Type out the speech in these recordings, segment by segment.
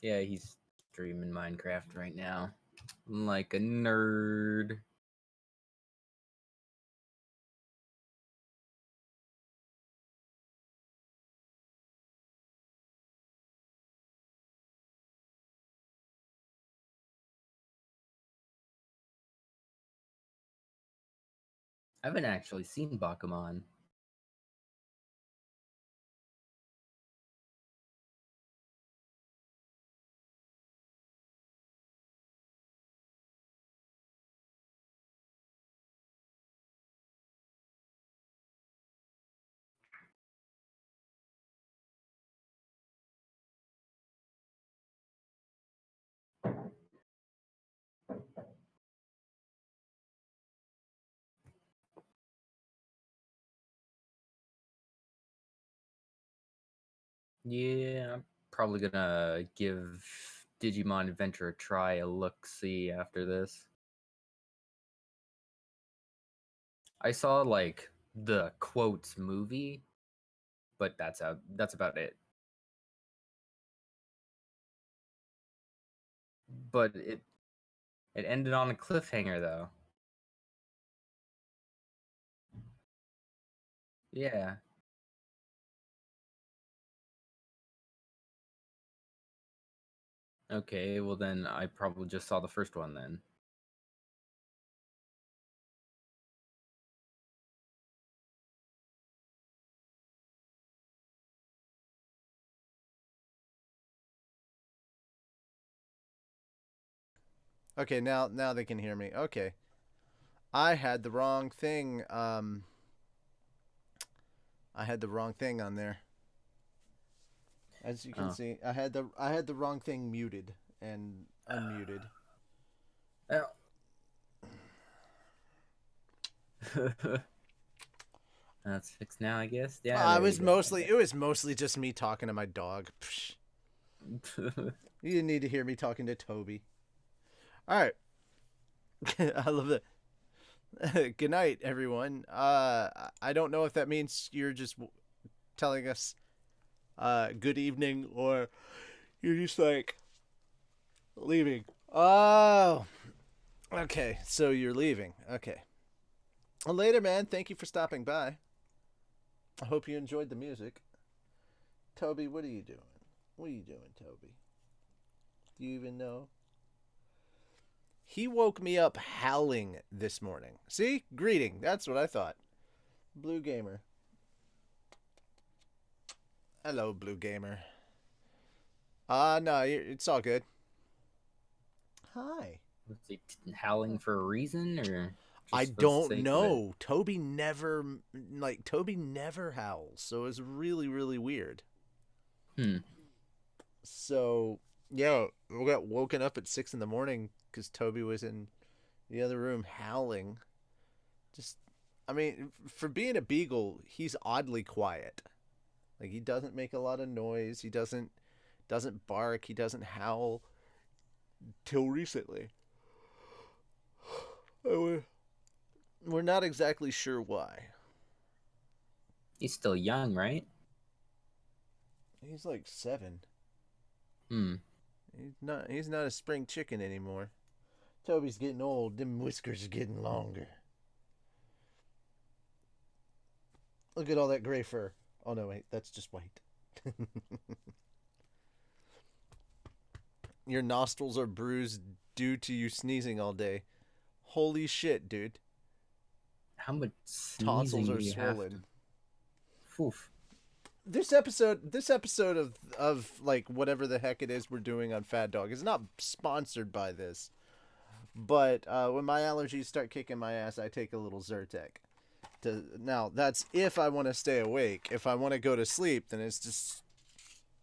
Yeah, he's streaming Minecraft right now. Like a nerd. I haven't actually seen Bakuman. Yeah, I'm probably gonna give Digimon Adventure a try, a look-see after this. I saw like the quotes movie, but that's about it. But it ended on a cliffhanger though. Yeah. Okay, well then I probably just saw the first one then. Okay, now they can hear me. Okay. I had the wrong thing. I had the wrong thing on there. As you can see, I had the wrong thing muted and unmuted. Well, that's fixed now, I guess. Yeah, there you go. It was mostly just me talking to my dog. Psh, you didn't need to hear me talking to Toby. All right. I love that. Good night, everyone. I don't know if that means you're just telling us good evening or you're just like leaving. Oh, okay. So you're leaving. Okay. Well, later, man. Thank you for stopping by. I hope you enjoyed the music. Toby, what are you doing? What are you doing, Toby? Do you even know? He woke me up howling this morning. See? Greeting. That's what I thought. Blue Gamer. Hello, Blue Gamer. No, it's all good. Hi. Was he howling for a reason, or I just for the don't sake of it? know. Toby never howls, so it's really, really weird. Hmm. So, yeah, we got woken up at 6 in the morning because Toby was in the other room howling. Just, I mean, for being a beagle, he's oddly quiet. Like, he doesn't make a lot of noise. He doesn't bark. He doesn't howl till recently. We're not exactly sure why. He's still young, right? He's like 7. Hmm. He's not a spring chicken anymore. Toby's getting old. Them whiskers are getting longer. Look at all that gray fur. Oh no, wait, that's just white. Your nostrils are bruised due to you sneezing all day. Holy shit, dude. How much Tonsils sneezing are do you have to? swollen. Oof. This episode of like whatever the heck it is we're doing on Fat Dog is not sponsored by this. But when my allergies start kicking my ass, I take a little Zyrtec. Now, that's if I want to stay awake. If I want to go to sleep, then it's just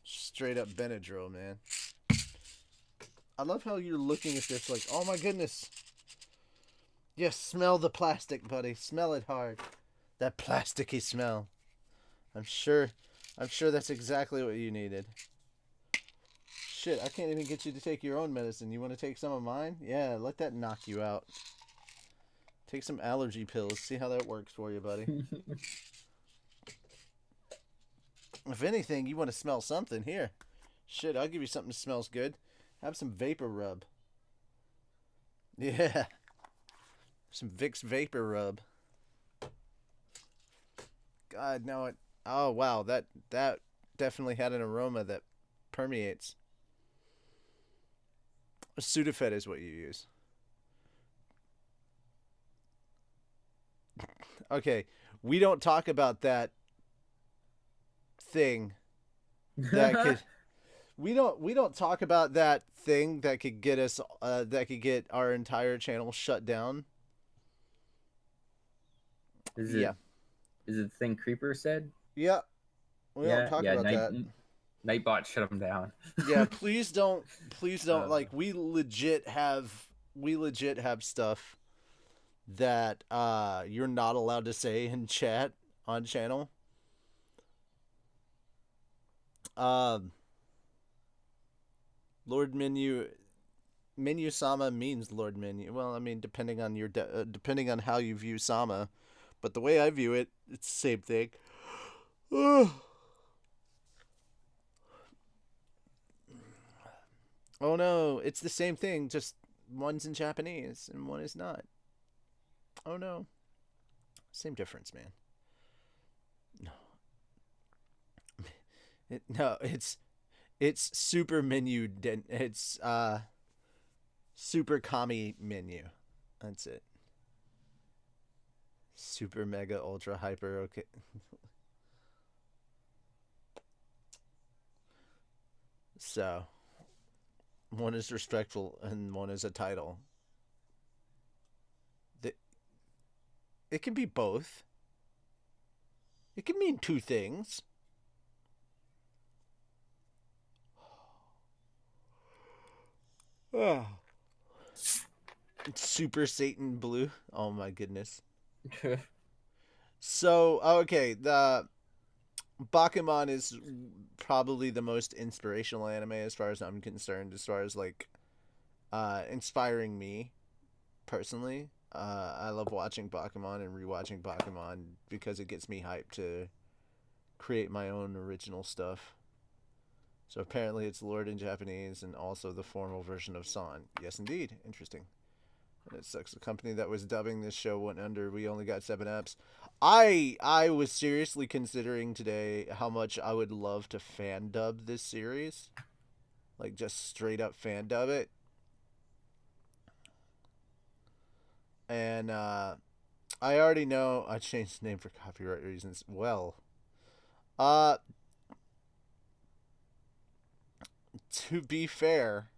straight up Benadryl, man. I love how you're looking at this like, oh my goodness. Yes, smell the plastic, buddy. Smell it hard. That plasticky smell. I'm sure that's exactly what you needed. Shit, I can't even get you to take your own medicine. You want to take some of mine? Yeah, let that knock you out. Take some allergy pills. See how that works for you, buddy. If anything, you want to smell something, here. Shit, I'll give you something that smells good. Have some vapor rub. Yeah. Some Vicks vapor rub. God, no, it... Oh, wow, that definitely had an aroma that permeates. Sudafed is what you use. Okay, we don't talk about that thing that could... We don't talk about that thing that could get us that could get our entire channel shut down. Is Yeah. it the thing Creeper said? Yeah. We don't talk about that. Nightbot shut him down. Yeah, please don't like we legit have stuff that you're not allowed to say in chat on channel. Lord Menu Sama means Lord Menu. Well, I mean, depending on depending on how you view Sama, but the way I view it, it's the same thing. Oh no, it's the same thing, just one's in Japanese and one is not. Oh no. Same difference, man. No, it's super menu. It's super kami menu. That's it. Super mega ultra hyper. Okay. So, one is respectful and one is a title. It can be both. It can mean two things. Super Satan Blue. Oh my goodness. So okay, the Bakuman is probably the most inspirational anime as far as I'm concerned, as far as like inspiring me personally. I love watching Bakuman and rewatching Bakuman because it gets me hyped to create my own original stuff. So apparently it's Lord in Japanese and also the formal version of San. Yes, indeed. Interesting. And it sucks. The company that was dubbing this show went under. We only got 7 eps. I was seriously considering today how much I would love to fan dub this series. Like just straight up fan dub it. And I already know I changed the name for copyright reasons. Well, to be fair,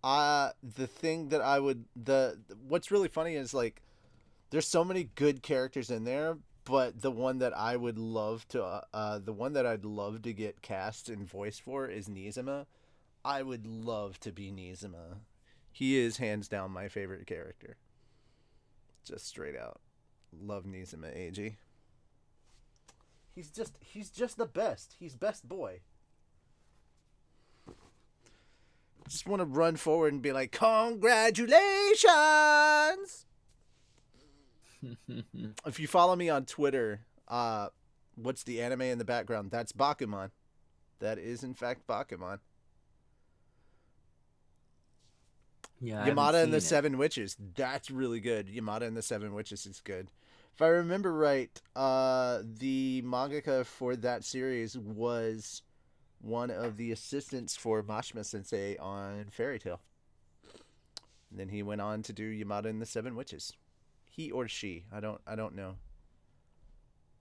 the thing that I would what's really funny is like there's so many good characters in there, but the one that I would love to the one that I'd love to get cast and voice for is Nizuma. I would love to be Nizuma. He is hands down my favorite character. Just straight out. Love Nizuma AG. He's just the best. He's best boy. Just want to run forward and be like, congratulations! If you follow me on Twitter, what's the anime in the background? That's Bakuman. That is, in fact, Bakuman. Yeah, Yamada and the Seven Witches. That's really good. Yamada and the Seven Witches is good. If I remember right, the mangaka for that series was one of the assistants for Mashima Sensei on Fairy Tail. And then he went on to do Yamada and the Seven Witches. He or she, I don't know.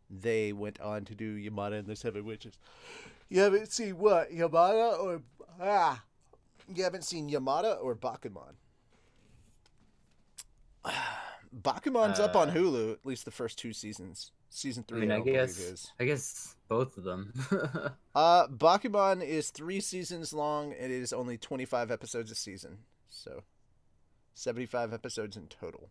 They went on to do Yamada and the Seven Witches. You haven't seen what? Yamada or you haven't seen Yamada or Bakuman? Bakuman's up on Hulu, at least the first 2 seasons. Season 3, I believe is. I guess both of them. Bakuman is 3 seasons long. It is only 25 episodes a season, so 75 episodes in total.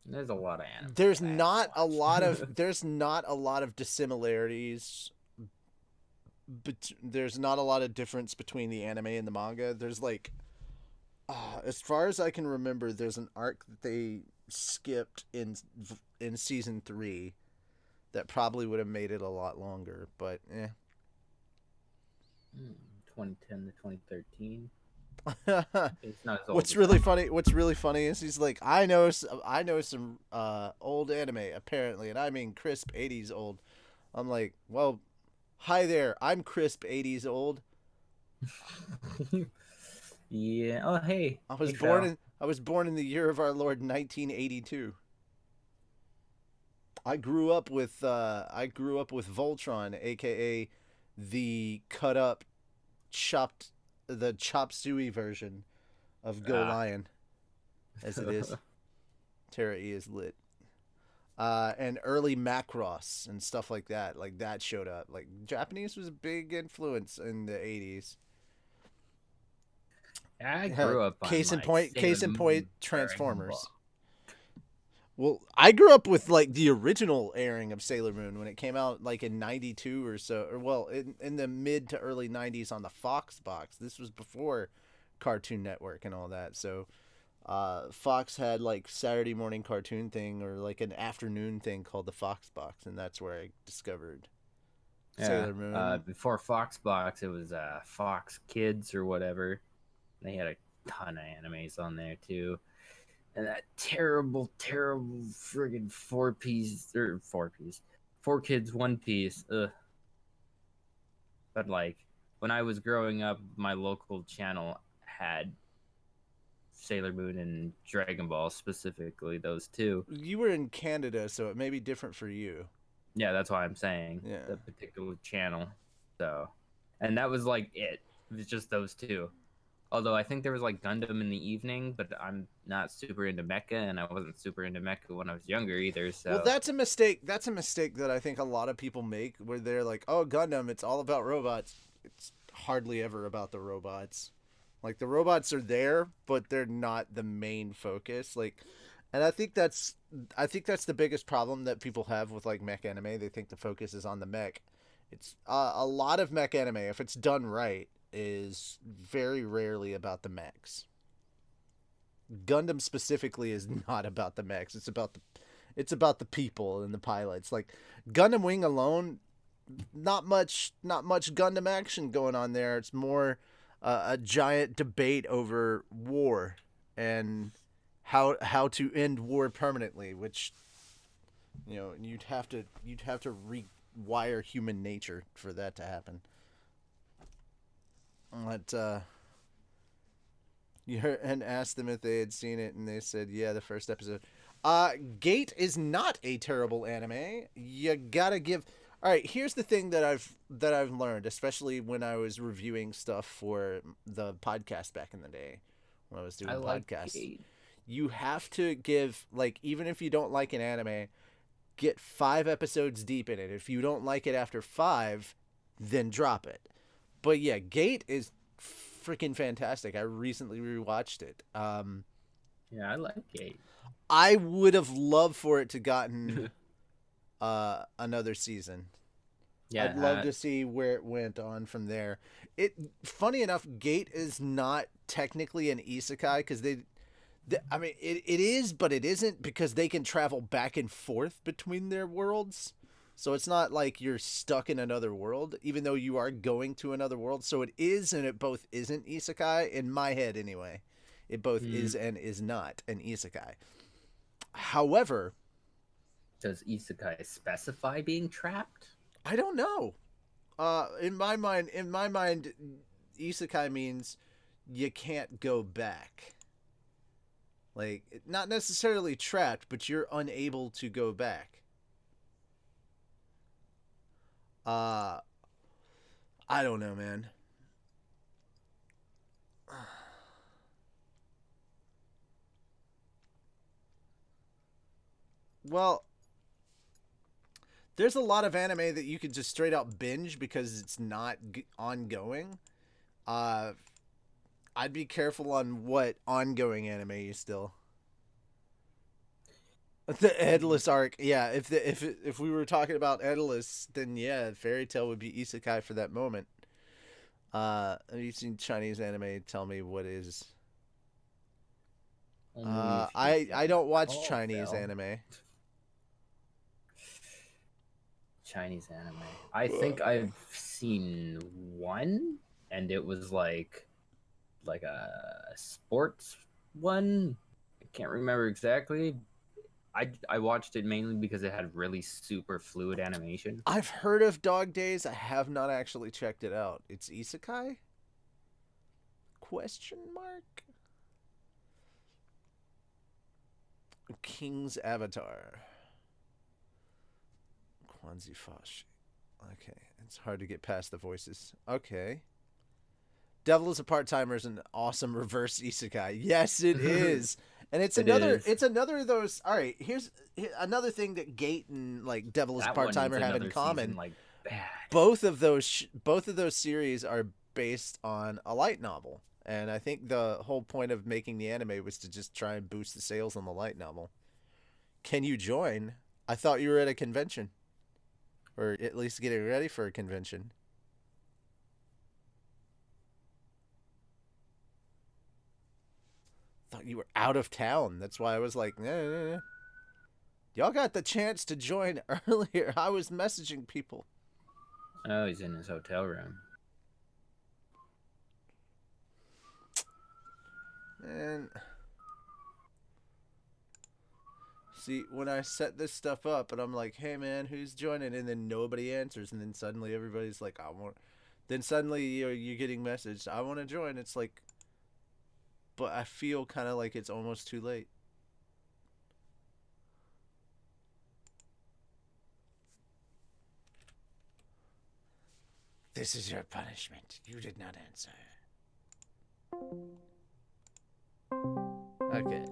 There's a lot of anime. There's not a lot of dissimilarities. But there's not a lot of difference between the anime and the manga. There's like, as far as I can remember, there's an arc that they skipped in season 3 that probably would have made it a lot longer, but 2010 to 2013. It's not as old. What's really funny is he's like, I know some old anime apparently, and I mean crisp 80s old. I'm like, well, hi there, I'm crisp 80s old. Yeah. Oh, hey. I was born in the year of our Lord 1982. I grew up with Voltron, aka the cut up the chop suey version of Go Lion, as it is. Terra E is lit. And early Macross and stuff like that. Like that showed up. Like Japanese was a big influence in the 80s. I grew up on case in point Transformers. Well, I grew up with like the original airing of Sailor Moon when it came out like in 92 or so, or well, in the mid to early 90s on the Fox box. This was before Cartoon Network and all that. So Fox had like Saturday morning cartoon thing or like an afternoon thing called the Fox box, and that's where I discovered Sailor Moon. Before Fox box, it was Fox Kids or whatever. They had a ton of animes on there too. And that terrible friggin' 4 kids, 1 piece. Ugh. But like when I was growing up, my local channel had Sailor Moon and Dragon Ball, specifically those 2. You were in Canada, so it may be different for you. Yeah, that's why I'm saying the particular channel. So, and that was like it. It was just those 2. Although I think there was like Gundam in the evening, but I'm not super into mecha, and I wasn't super into mecha when I was younger either. So well, that's a mistake. That's a mistake that I think a lot of people make, where they're like, "Oh, Gundam, it's all about robots." It's hardly ever about the robots. Like the robots are there, but they're not the main focus. Like, and I think that's the biggest problem that people have with like mech anime. They think the focus is on the mech. It's a lot of mech anime, if it's done right, is very rarely about the mechs. Gundam specifically is not about the mechs. It's about the people and the pilots. Like Gundam Wing alone, not much Gundam action going on there. It's more a giant debate over war and how to end war permanently, which you'd have to rewire human nature for that to happen. But you heard, and asked them if they had seen it, and they said, yeah, the first episode. Gate is not a terrible anime. You gotta give. All right, here's the thing that I've learned, especially when I was reviewing stuff for the podcast back in the day, when I was doing podcasts. Gate. You have to give, like, even if you don't like an anime, get 5 episodes deep in it. If you don't like it after 5, then drop it. But yeah, Gate is freaking fantastic. I recently rewatched it. Yeah, I like Gate. I would have loved for it to gotten another season. Yeah, I'd love to see where it went on from there. Funny enough, Gate is not technically an isekai because I mean, it is, but it isn't, because they can travel back and forth between their worlds. So it's not like you're stuck in another world, even though you are going to another world. So it is and it both isn't isekai, in my head anyway. It both is and is not an isekai. However, does isekai specify being trapped? I don't know. In my mind, isekai means you can't go back. Like, not necessarily trapped, but you're unable to go back. I don't know, man. Well, there's a lot of anime that you could just straight out binge because it's not ongoing. I'd be careful on what ongoing anime you still. The Headless arc, yeah. If we were talking about Headless, then yeah, Fairy Tail would be isekai for that moment. Have you seen Chinese anime? Tell me what is. I don't watch Chinese anime. Chinese anime. I think I've seen one, and it was like a sports one. I can't remember exactly. I watched it mainly because it had really super fluid animation. I've heard of Dog Days. I have not actually checked it out. It's isekai? Question mark? King's Avatar. Kwanzi Fashi. Okay, it's hard to get past the voices. Okay. Devil is a Part-Timer is an awesome reverse isekai. Yes, it is. And it's another of those. All right, here's another thing that Gate and like Devil is a Part-Timer have in common. Season, like, bad. Both of those series are based on a light novel. And I think the whole point of making the anime was to just try and boost the sales on the light novel. Can you join? I thought you were at a convention. Or at least getting ready for a convention. Thought you were out of town. That's why I was like, nah. Y'all got the chance to join earlier. I was messaging people. Oh, he's in his hotel room. Man. See, when I set this stuff up and I'm like, hey man, who's joining? And then nobody answers. And then suddenly everybody's like, I want. Then suddenly you're getting messaged, I want to join. It's like, but I feel kind of like it's almost too late. This is your punishment. You did not answer. Okay.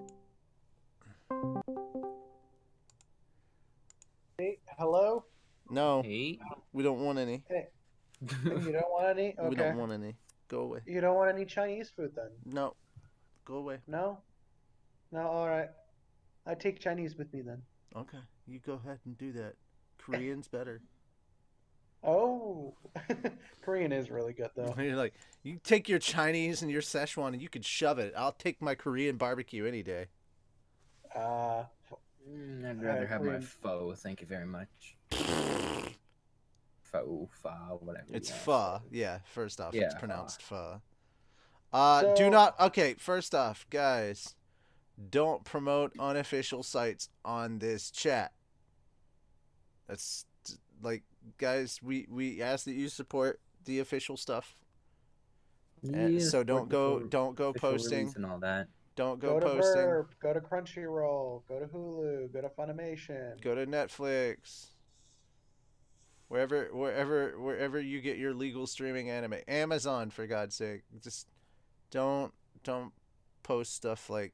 Hey, hello? No. Hey. We don't want any. Hey. You don't want any? Okay. We don't want any. Go away. You don't want any Chinese food then? No. Go away. No? No, alright. I take Chinese with me then. Okay. You go ahead and do that. Korean's better. Oh. Korean is really good though. You're like, you take your Chinese and your Szechuan and you could shove it. I'll take my Korean barbecue any day. I'd rather have my pho. Thank you very much. Pho, whatever. It's pho. Yeah, first off, it's pronounced pho. Do not. Okay, first off, guys, don't promote unofficial sites on this chat. That's like, guys, we ask that you support the official stuff. Yeah, so don't go posting and all that. Don't go to posting. Burp, go to Crunchyroll, go to Hulu, go to Funimation, go to Netflix. Wherever you get your legal streaming anime. Amazon, for God's sake. Just don't post stuff like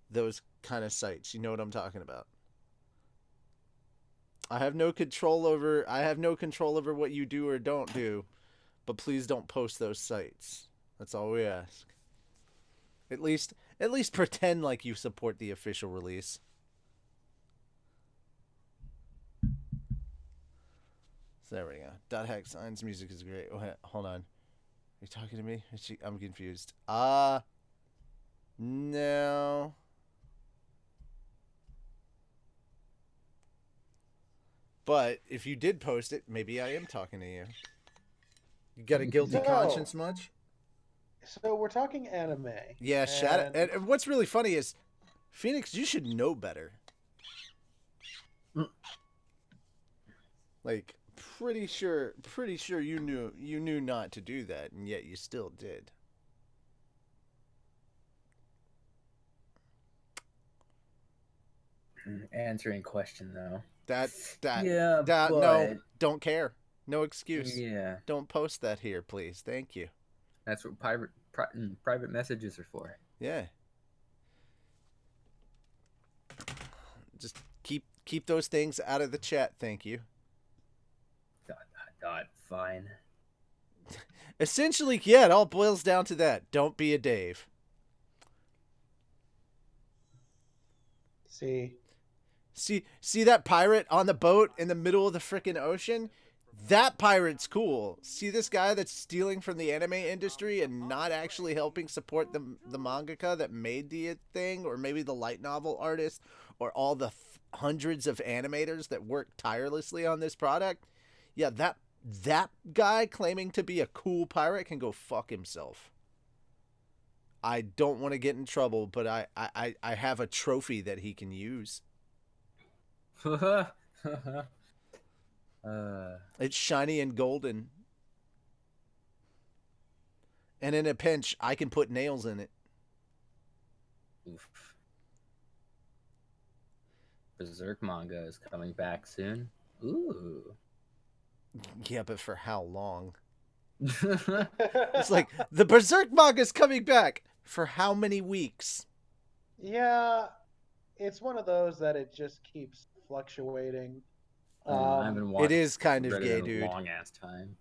those kind of sites. You know what I'm talking about. I have no control over what you do or don't do, but please don't post those sites. That's all we ask. At least pretend like you support the official release. So there we go. Dot Hack Signs music is great. Oh, hold on. Are you talking to me? I'm confused. No. But if you did post it, maybe I am talking to you. You got a guilty conscience much? So we're talking anime. Yeah, and what's really funny is, Phoenix, you should know better. Like, pretty sure you knew not to do that, and yet you still did. Answering question though. No, don't care. No excuse. Yeah. Don't post that here, please. Thank you. That's what private messages are for. Yeah. Just keep those things out of the chat, thank you. ... Fine. Essentially, yeah, it all boils down to that. Don't be a Dave. See that pirate on the boat in the middle of the frickin' ocean? That pirate's cool. See this guy that's stealing from the anime industry and not actually helping support the mangaka that made the thing, or maybe the light novel artist, or all the hundreds of animators that work tirelessly on this product? Yeah, that guy claiming to be a cool pirate can go fuck himself. I don't want to get in trouble, but I have a trophy that he can use. It's shiny and golden. And in a pinch, I can put nails in it. Oof. Berserk manga is coming back soon. Ooh. Yeah, but for how long? It's like, the Berserk manga is coming back. For how many weeks? Yeah, it's one of those that it just keeps fluctuating. I haven't watched it is kind of gay, dude. Long ass time.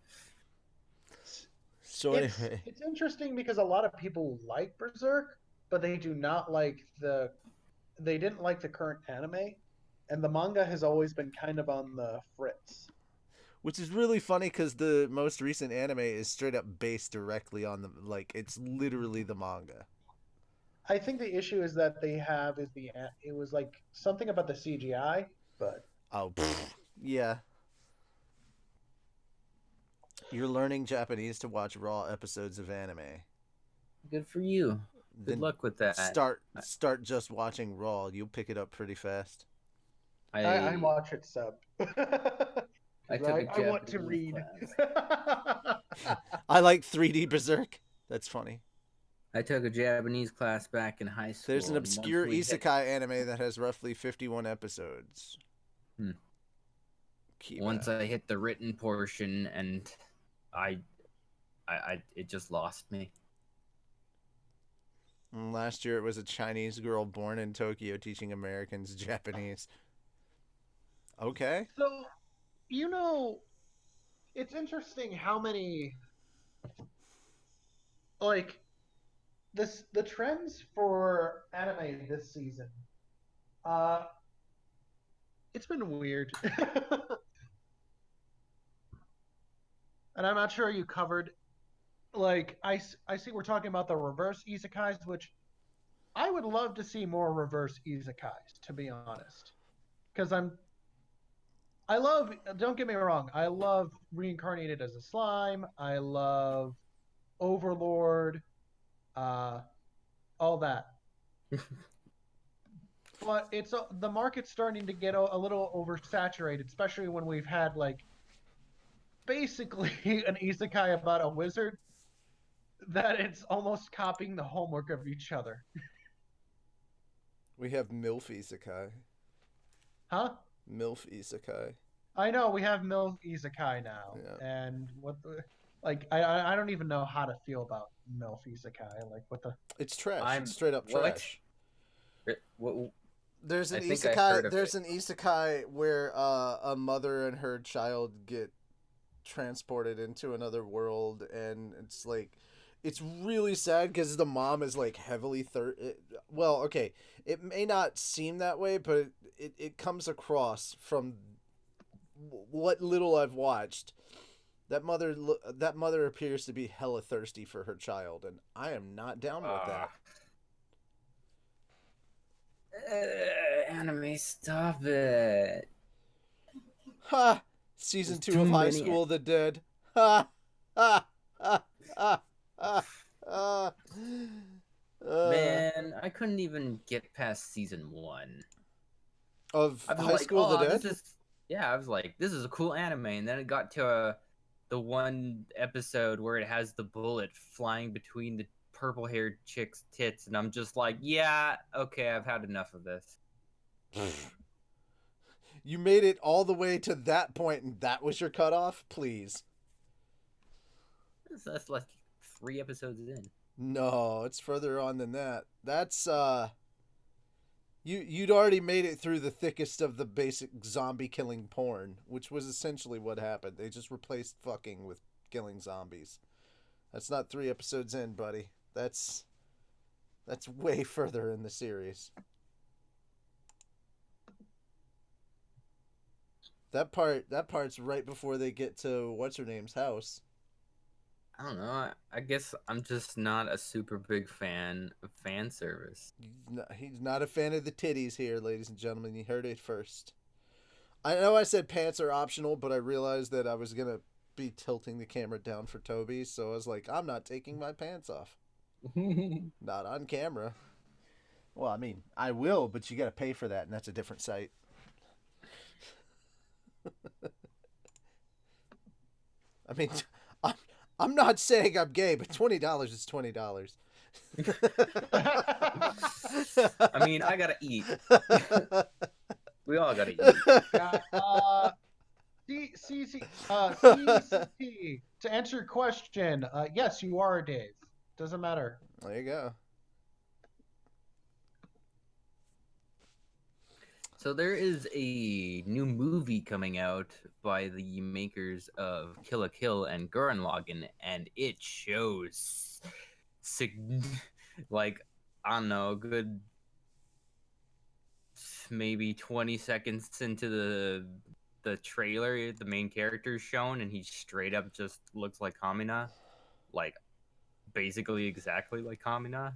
So anyway, it's interesting because a lot of people like Berserk, but they do not like they didn't like the current anime, and the manga has always been kind of on the fritz. Which is really funny because the most recent anime is straight up based directly on it's literally the manga. I think the issue is that it was like something about the CGI, but yeah. You're learning Japanese to watch raw episodes of anime. Good for you. Good luck with that. Start just watching raw. You'll pick it up pretty fast. I watch it sub. I want to read. I like 3D Berserk. That's funny. I took a Japanese class back in high school. There's an obscure isekai anime that has roughly 51 episodes. Once I hit the written portion, and it just lost me. Last year it was a Chinese girl born in Tokyo teaching Americans Japanese. Okay. So, it's interesting how many like the trends for anime this season. Uh, it's been weird, and I'm not sure you covered. Like I see we're talking about the reverse isekais, which I would love to see more reverse isekais, to be honest, because I love. Don't get me wrong. I love reincarnated as a slime. I love Overlord. Uh, all that. But it's the market's starting to get a little oversaturated, especially when we've had like basically an isekai about a wizard that it's almost copying the homework of each other. We have MILF Isekai. Huh? MILF Isekai. I know we have MILF Isekai now, Yeah. and what the like I don't even know how to feel about MILF Isekai. Like what the It's trash. It's straight up trash. What? There's an isekai. There's an isekai where a mother and her child get transported into another world, and it's like, it's really sad because the mom is like heavily well, okay, it may not seem that way, but it comes across from what little I've watched. That mother appears to be hella thirsty for her child, and I am not down with that. Anime, stop it. Ha! Season 2 of High School of the Dead. Ha! Ha! Ha! Ha! Ha! Man, I couldn't even get past season 1 of High School of the Dead. I was like, this is a cool anime, and then it got to the one episode where it has the bullet flying between the purple-haired chick's tits, and I'm just like, yeah, okay, I've had enough of this. You made it all the way to that point, and that was your cutoff? Please. That's like 3 episodes in. No, it's further on than that. That's, You'd already made it through the thickest of the basic zombie-killing porn, which was essentially what happened. They just replaced fucking with killing zombies. That's not 3 episodes in, buddy. That's way further in the series. That part's right before they get to what's-her-name's house. I don't know. I guess I'm just not a super big fan of fan service. He's not a fan of the titties here, ladies and gentlemen. You heard it first. I know I said pants are optional, but I realized that I was going to be tilting the camera down for Toby, so I was like, I'm not taking my pants off. Not on camera. Well, I mean, I will, but you got to pay for that, and that's a different site. I mean, I'm not saying I'm gay, but $20 is $20. I mean, I gotta eat. We all gotta eat. CCT, to answer your question, yes, you are, Dave. Doesn't matter. There you go. So there is a new movie coming out by the makers of Kill la Kill and Gurren Lagann, and it shows, like, I don't know, a good maybe 20 seconds into the trailer, the main character is shown, and he straight up just looks like Kamina, like basically exactly like Kamina.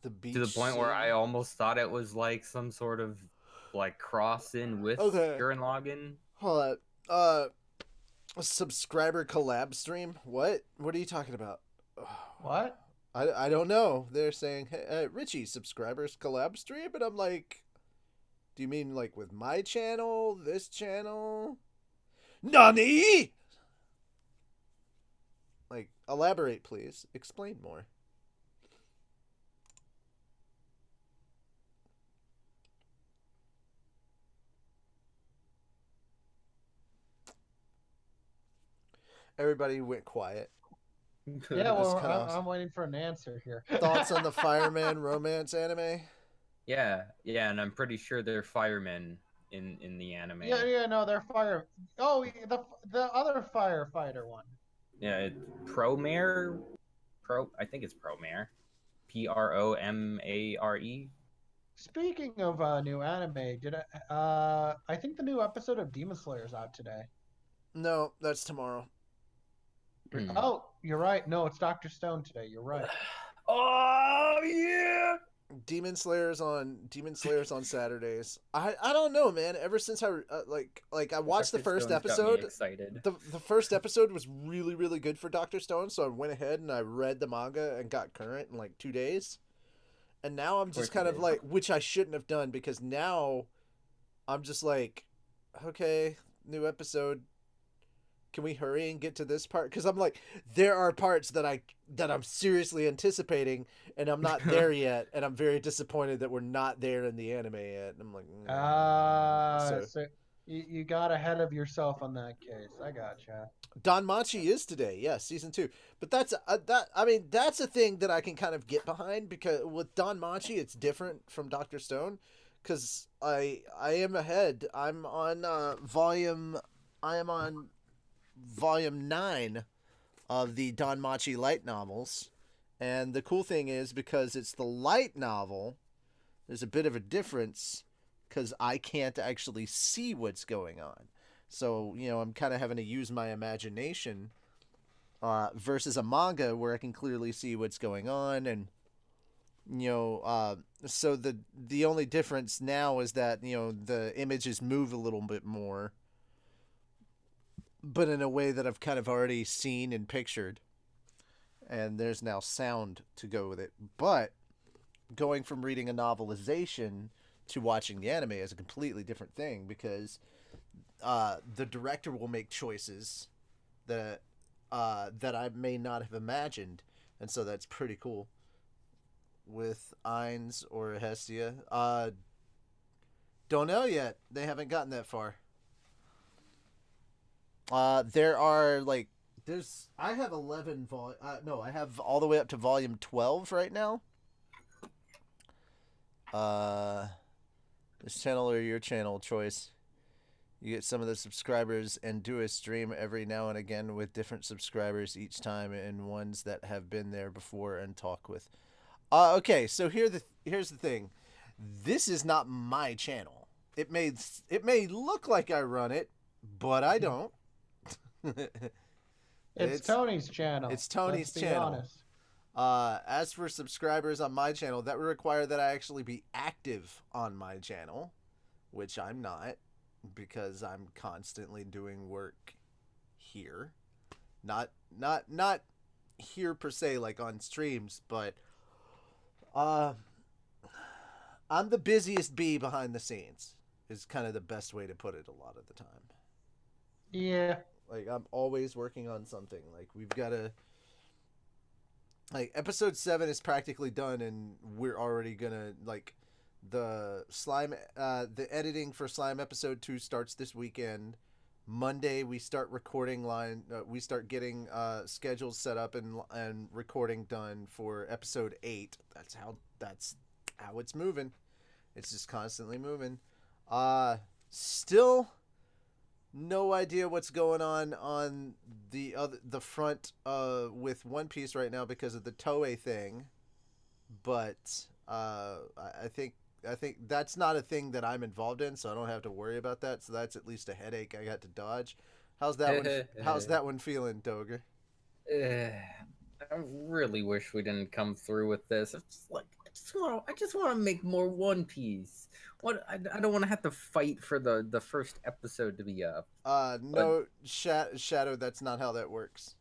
To the point where I almost thought it was like some sort of like cross in with Gurren Lagann. Hold on. A subscriber collab stream? What? What are you talking about? What? I don't know. They're saying, hey, Richie, subscribers collab stream? And I'm like, do you mean like with my channel? This channel? NANI?! Like, elaborate, please. Explain more. Everybody went quiet. Yeah, well, I'm waiting for an answer here. Thoughts on the fireman romance anime? Yeah, and I'm pretty sure they're firemen in the anime. Yeah, no, they're fire. Oh, the other firefighter one. Yeah, Promare. I think it's Promare. Promare. Speaking of new anime, I think the new episode of Demon Slayer is out today. No, that's tomorrow. Oh, you're right. No, it's Dr. Stone today. You're right. Oh yeah. Demon Slayer's on Saturdays. I don't know, man. Ever since I I watched the first episode, the first episode was really, really good for Dr. Stone, so I went ahead and I read the manga and got current in like 2 days. And now I'm just kind of like, which I shouldn't have done, because now I'm just like, okay, new episode. Can we hurry and get to this part? Because I'm like, there are parts that I'm seriously anticipating, and I'm not there yet, and I'm very disappointed that we're not there in the anime yet. And I'm like, so you got ahead of yourself on that case. I gotcha. Danmachi is today, yeah, season 2. But that's that's a thing that I can kind of get behind, because with Danmachi it's different from Dr. Stone, because I am ahead. I'm on volume 9 of the Danmachi light novels, and the cool thing is, because it's the light novel, there's a bit of a difference, because I can't actually see what's going on. So, I'm kind of having to use my imagination versus a manga where I can clearly see what's going on. And, so the only difference now is that, the images move a little bit more, but in a way that I've kind of already seen and pictured. And there's now sound to go with it. But going from reading a novelization to watching the anime is a completely different thing, because the director will make choices that I may not have imagined, and so that's pretty cool. With Ainz or Hestia, don't know yet. They haven't gotten that far. There are I have 11 I have all the way up to volume 12 right now. This channel or your channel choice. You get some of the subscribers and do a stream every now and again with different subscribers each time, and ones that have been there before, and talk with. Okay, so here's the thing. This is not my channel. It may look like I run it, but I don't. It's Tony's channel. It's Tony's channel. As for subscribers on my channel, that would require that I actually be active on my channel, which I'm not, because I'm constantly doing work here. Not here per se, like on streams, but I'm the busiest bee behind the scenes, is kind of the best way to put it a lot of the time. Yeah. Like, I'm always working on something. Like, we've got to... Like, episode 7 is practically done, and we're already gonna, the slime... the editing for Slime episode 2 starts this weekend. Monday, we start recording we start getting schedules set up and recording done for episode 8. That's how it's moving. It's just constantly moving. Still... no idea what's going on the front with One Piece right now because of the Toei thing, but I think that's not a thing that I'm involved in, so I don't have to worry about that. So that's at least a headache I got to dodge. How's that one feeling, Doger? I really wish we didn't come through with this. It's like I just want to make more One Piece. I don't want to have to fight for the first episode to be up. No, Shadow, that's not how that works.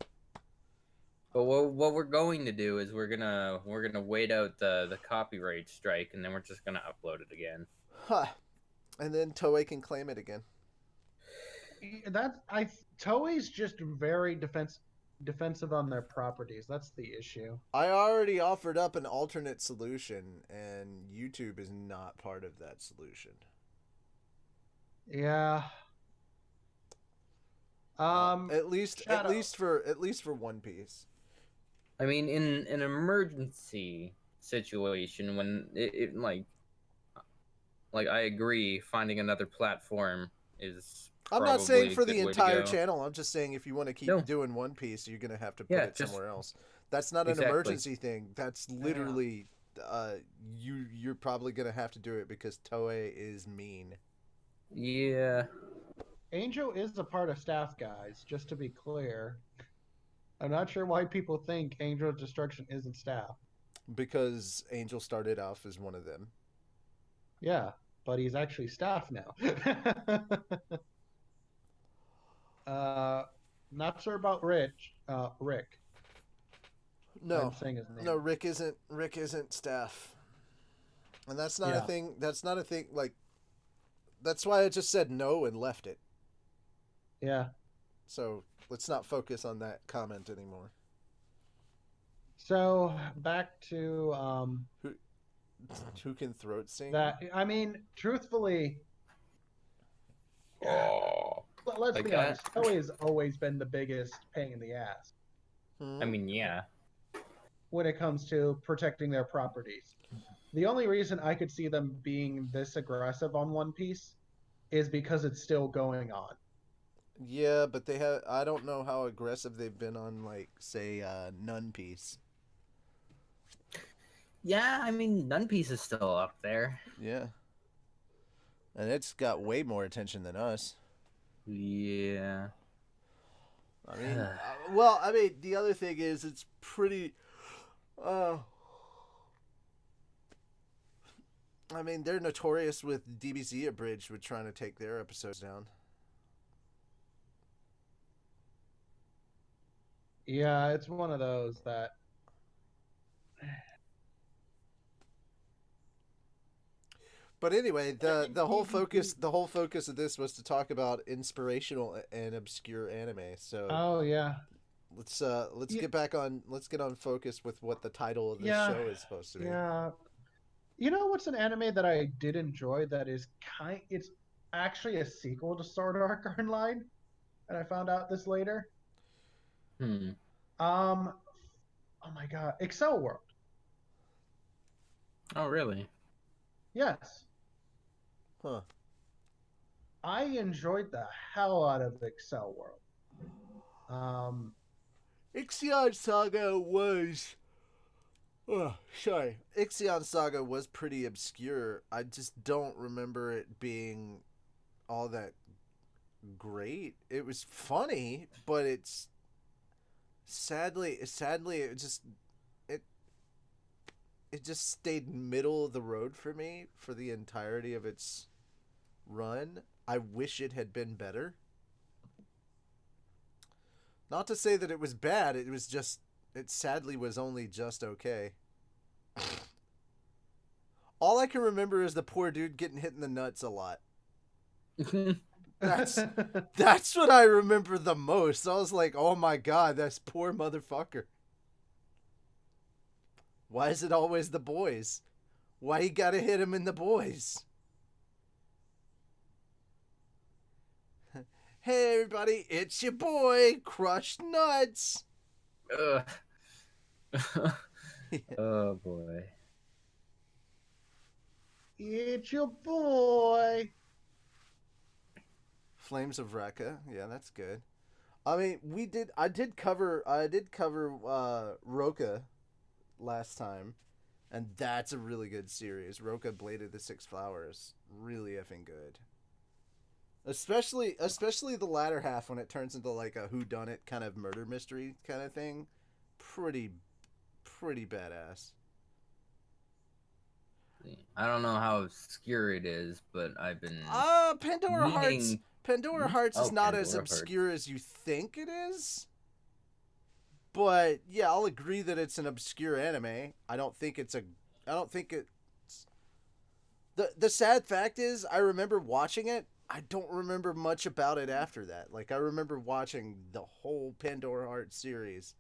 But what we're going to do is we're gonna wait out the copyright strike, and then we're just gonna upload it again. Huh. And then Toei can claim it again. Toei's just very defensive on their properties. That's the issue. I already offered up an alternate solution, and YouTube is not part of that solution. Yeah. At least for One Piece. I mean, in an emergency situation, when it like I agree, finding another platform is I'm probably not saying a for good the way to entire go. channel. I'm just saying if you want to keep doing One Piece, you're gonna have to put Yeah, it just somewhere else. That's not an exactly. emergency thing. That's literally you're probably gonna have to do it because Toei is mean. Yeah. Angel is a part of staff, guys, just to be clear. I'm not sure why people think Angel of Destruction isn't staff. Because Angel started off as one of them. Yeah, but he's actually staff now. Not sure about Rick. No, I'm saying his name. no, Rick isn't staff, and that's not a thing. That's not a thing. Like, that's why I just said no and left it. Yeah. So let's not focus on that comment anymore. So back to who can throat sing? That I mean, truthfully, let's be honest. Toei has always been the biggest pain in the ass. I mean, yeah. When it comes to protecting their properties, the only reason I could see them being this aggressive on One Piece is because it's still going on. Yeah, but they have. I don't know how aggressive they've been on, like, say, Nun Piece. Yeah, I mean, Nun Piece is still up there. Yeah. And it's got way more attention than us. Yeah. I mean, well, I mean, the other thing is it's pretty. I mean, they're notorious with DBZ Abridged with trying to take their episodes down. Yeah, it's one of those that. But anyway, the whole focus of this was to talk about inspirational and obscure anime. So oh yeah, let's get on focus with what the title of this show is supposed to be. Yeah, you know what's an anime that I did enjoy that is it's actually a sequel to Sword Art Online, and I found out this later. Oh my god, Excel World. Oh really? Yes. Huh. I enjoyed the hell out of Excel World. Ixion Saga was. Oh, sorry. Ixion Saga was pretty obscure. I just don't remember it being all that great. It was funny, but it's sadly it just stayed middle of the road for me for the entirety of its run. I wish it had been better. Not to say that it was bad, it sadly was only just okay. All I can remember is the poor dude getting hit in the nuts a lot. That's what I remember the most. I was like, oh my god, that's poor motherfucker. Why is it always the boys? Why you gotta hit him in the boys? Hey everybody, it's your boy, Crushed Nuts. Oh boy. It's your boy. Flames of Rekka. Yeah, that's good. I mean, I did cover Roka last time, and that's a really good series. Roka Blade of the Six Flowers, really effing good. Especially the latter half when it turns into like a whodunit kind of murder mystery kind of thing. Pretty badass. I don't know how obscure it is, but I've been Pandora Hearts is not as obscure as you think it is. But yeah, I'll agree that it's an obscure anime. I don't think it's the sad fact is I remember watching it. I don't remember much about it after that. Like, I remember watching the whole Pandora Hearts series,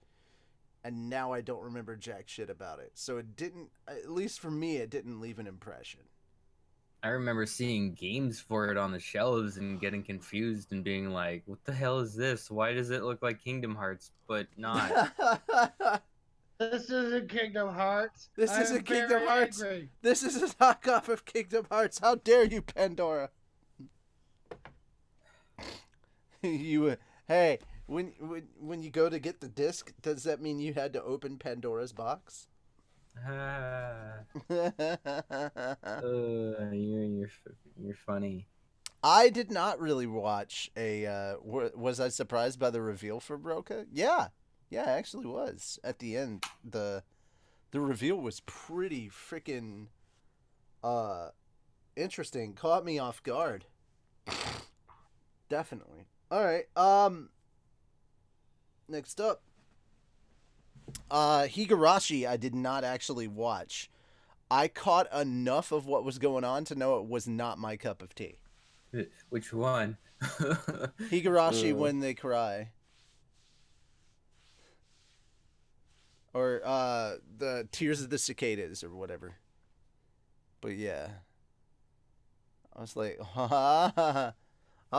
and now I don't remember jack shit about it. So it didn't, at least for me, it didn't leave an impression. I remember seeing games for it on the shelves and getting confused and being like, what the hell is this? Why does it look like Kingdom Hearts, but not? This isn't Kingdom Hearts. This I isn't am Kingdom very Hearts. angry. This is a knockoff of Kingdom Hearts. How dare you, Pandora? Hey, when you go to get the disc, does that mean you had to open Pandora's box? You're funny. I did not really watch a. Was I surprised by the reveal for Broca? Yeah, I actually was. At the end, the reveal was pretty freaking interesting. Caught me off guard. Definitely. All right. Next up, Higurashi. I did not actually watch. I caught enough of what was going on to know it was not my cup of tea. Which one? Higurashi When They Cry. Or the Tears of the Cicadas or whatever. But yeah. I was like, I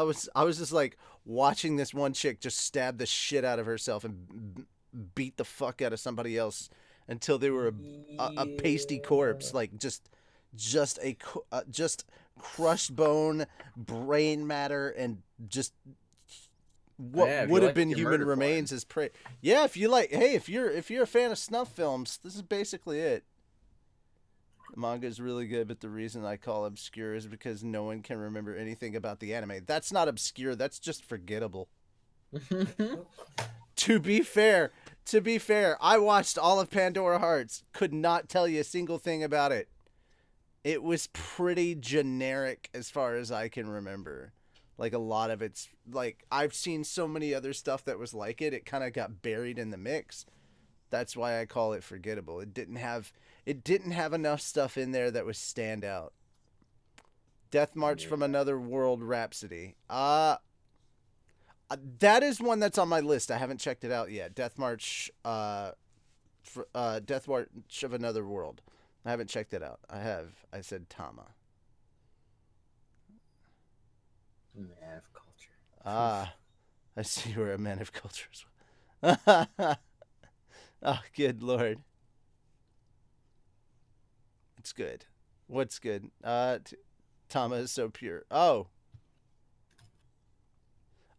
was just like watching this one chick just stab the shit out of herself and beat the fuck out of somebody else until they were a pasty corpse, like just crushed bone, brain matter, and just what would have been human remains as prey. Yeah, if you like, hey, if you're a fan of snuff films, this is basically it. The manga is really good, but the reason I call obscure is because no one can remember anything about the anime. That's not obscure. That's just forgettable. To be fair, I watched all of Pandora Hearts. Could not tell you a single thing about it. It was pretty generic as far as I can remember. Like a lot of it's like I've seen so many other stuff that was like it. It kind of got buried in the mix. That's why I call it forgettable. It didn't have enough stuff in there that was stand out. Death March from Another World Rhapsody. That is one that's on my list. I haven't checked it out yet. Death March of Another World. I haven't checked it out. I said Tama. Man of culture. I see you were a man of culture as well. Oh, good Lord. It's good. What's good? Tama is so pure. Oh.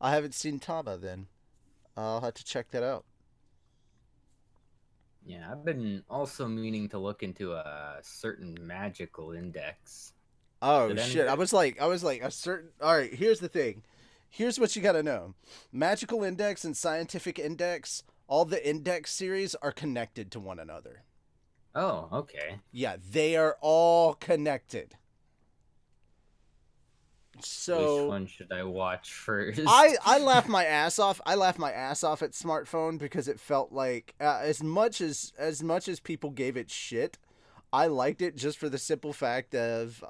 I haven't seen Tama then. I'll have to check that out. Yeah, I've been also meaning to look into a certain magical index. Oh shit! I was like a certain. All right, here's the thing. Here's what you gotta know: Magical Index and Scientific Index, all the index series are connected to one another. Oh, okay. Yeah, they are all connected. So which one should I watch first? I laughed my ass off. I laughed my ass off at Smartphone because it felt like as much as people gave it shit, I liked it just for the simple fact of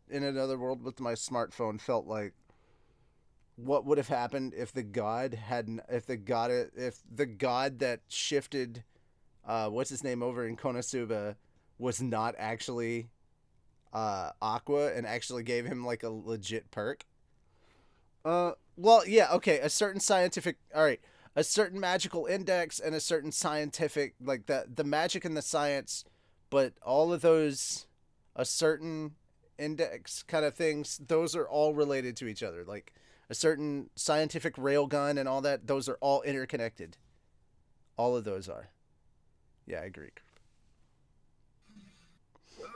In Another World with My Smartphone felt like what would have happened if the god that shifted what's his name over in Konosuba was not actually Aqua and actually gave him like a legit perk. Well, yeah, okay, a certain magical index and a certain scientific, like the magic and the science, but all of those, a certain index kind of things, those are all related to each other. Like a certain scientific railgun and all that, those are all interconnected. All of those are. Yeah, I agree.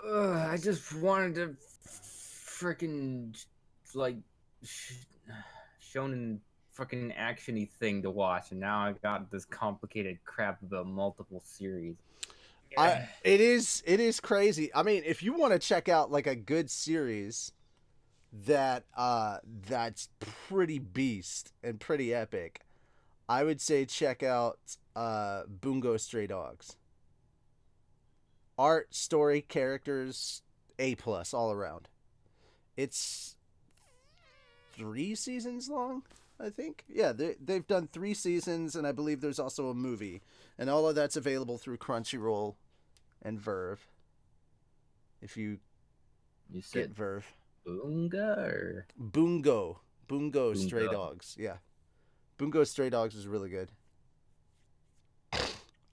I just wanted to freaking like shonen fucking actiony thing to watch, and now I got this complicated crap about multiple series. It is crazy. I mean, if you want to check out like a good series that's pretty beast and pretty epic, I would say check out Bungo Stray Dogs. Art, story, characters, A+ all around. It's 3 seasons long, I think. Yeah, they've done 3 seasons, and I believe there's also a movie. And all of that's available through Crunchyroll and Verve. If you get Verve. Bungo Stray Dogs. Yeah. Bungo Stray Dogs is really good.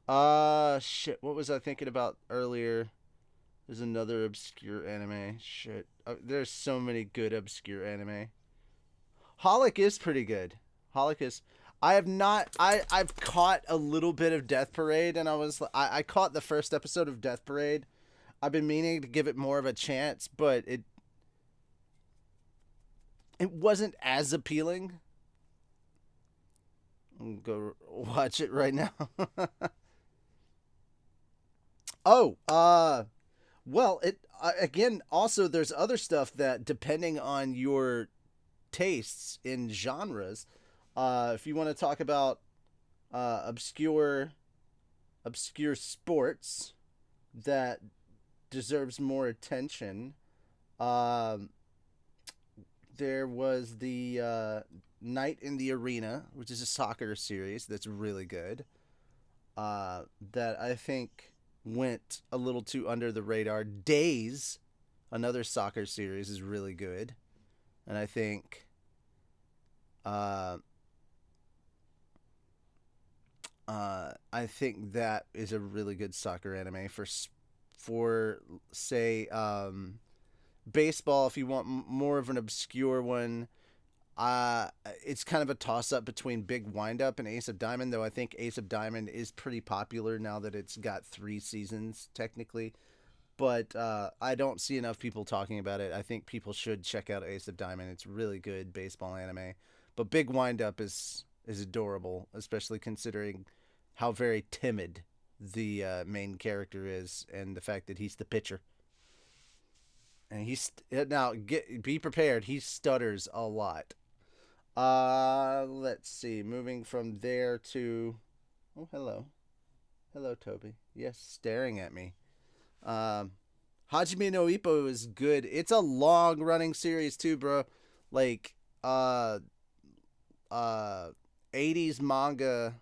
Shit. What was I thinking about earlier? There's another obscure anime. Shit. There's so many good obscure anime. Holic is pretty good. Holic is. I have not. I've caught a little bit of Death Parade, and I caught the first episode of Death Parade. I've been meaning to give it more of a chance, but it wasn't as appealing. I'm gonna go watch it right now. Oh, well, again, also there's other stuff that, depending on your tastes in genres, if you want to talk about obscure sports that deserves more attention, there was the Night in the Arena, which is a soccer series that's really good, that I think went a little too under the radar. Days, another soccer series, is really good, and I think that is a really good soccer anime for say baseball. If you want more of an obscure one, it's kind of a toss-up between Big Wind-Up and Ace of Diamond, though I think Ace of Diamond is pretty popular now that it's got 3 seasons, technically. But I don't see enough people talking about it. I think people should check out Ace of Diamond. It's really good baseball anime. But Big Wind-Up is adorable, especially considering how very timid the main character is, and the fact that he's the pitcher. And be prepared. He stutters a lot. Let's see. Moving from there to... Oh, hello. Hello, Toby. Yes, staring at me. Hajime no Ippo is good. It's a long-running series, too, bro. Like, 80s manga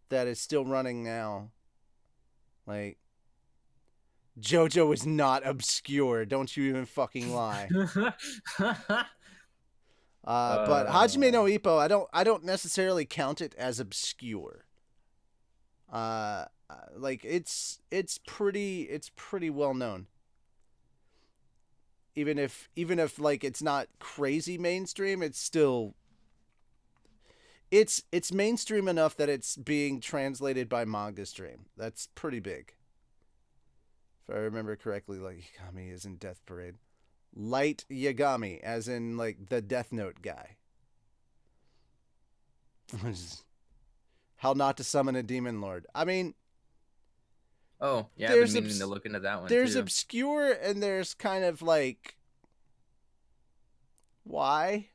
that is still running now. Like, JoJo is not obscure. Don't you even fucking lie. But Hajime no Ippo, I don't necessarily count it as obscure. Like it's pretty well known. Even if like it's not crazy mainstream, it's still it's mainstream enough that it's being translated by Manga Stream. That's pretty big. If I remember correctly, like Yagami is in Death Parade. Light Yagami, as in like the Death Note guy. How not to summon a demon lord. I mean, oh yeah, I've been meaning to look into that one. There's obscure, and there's kind of like, why?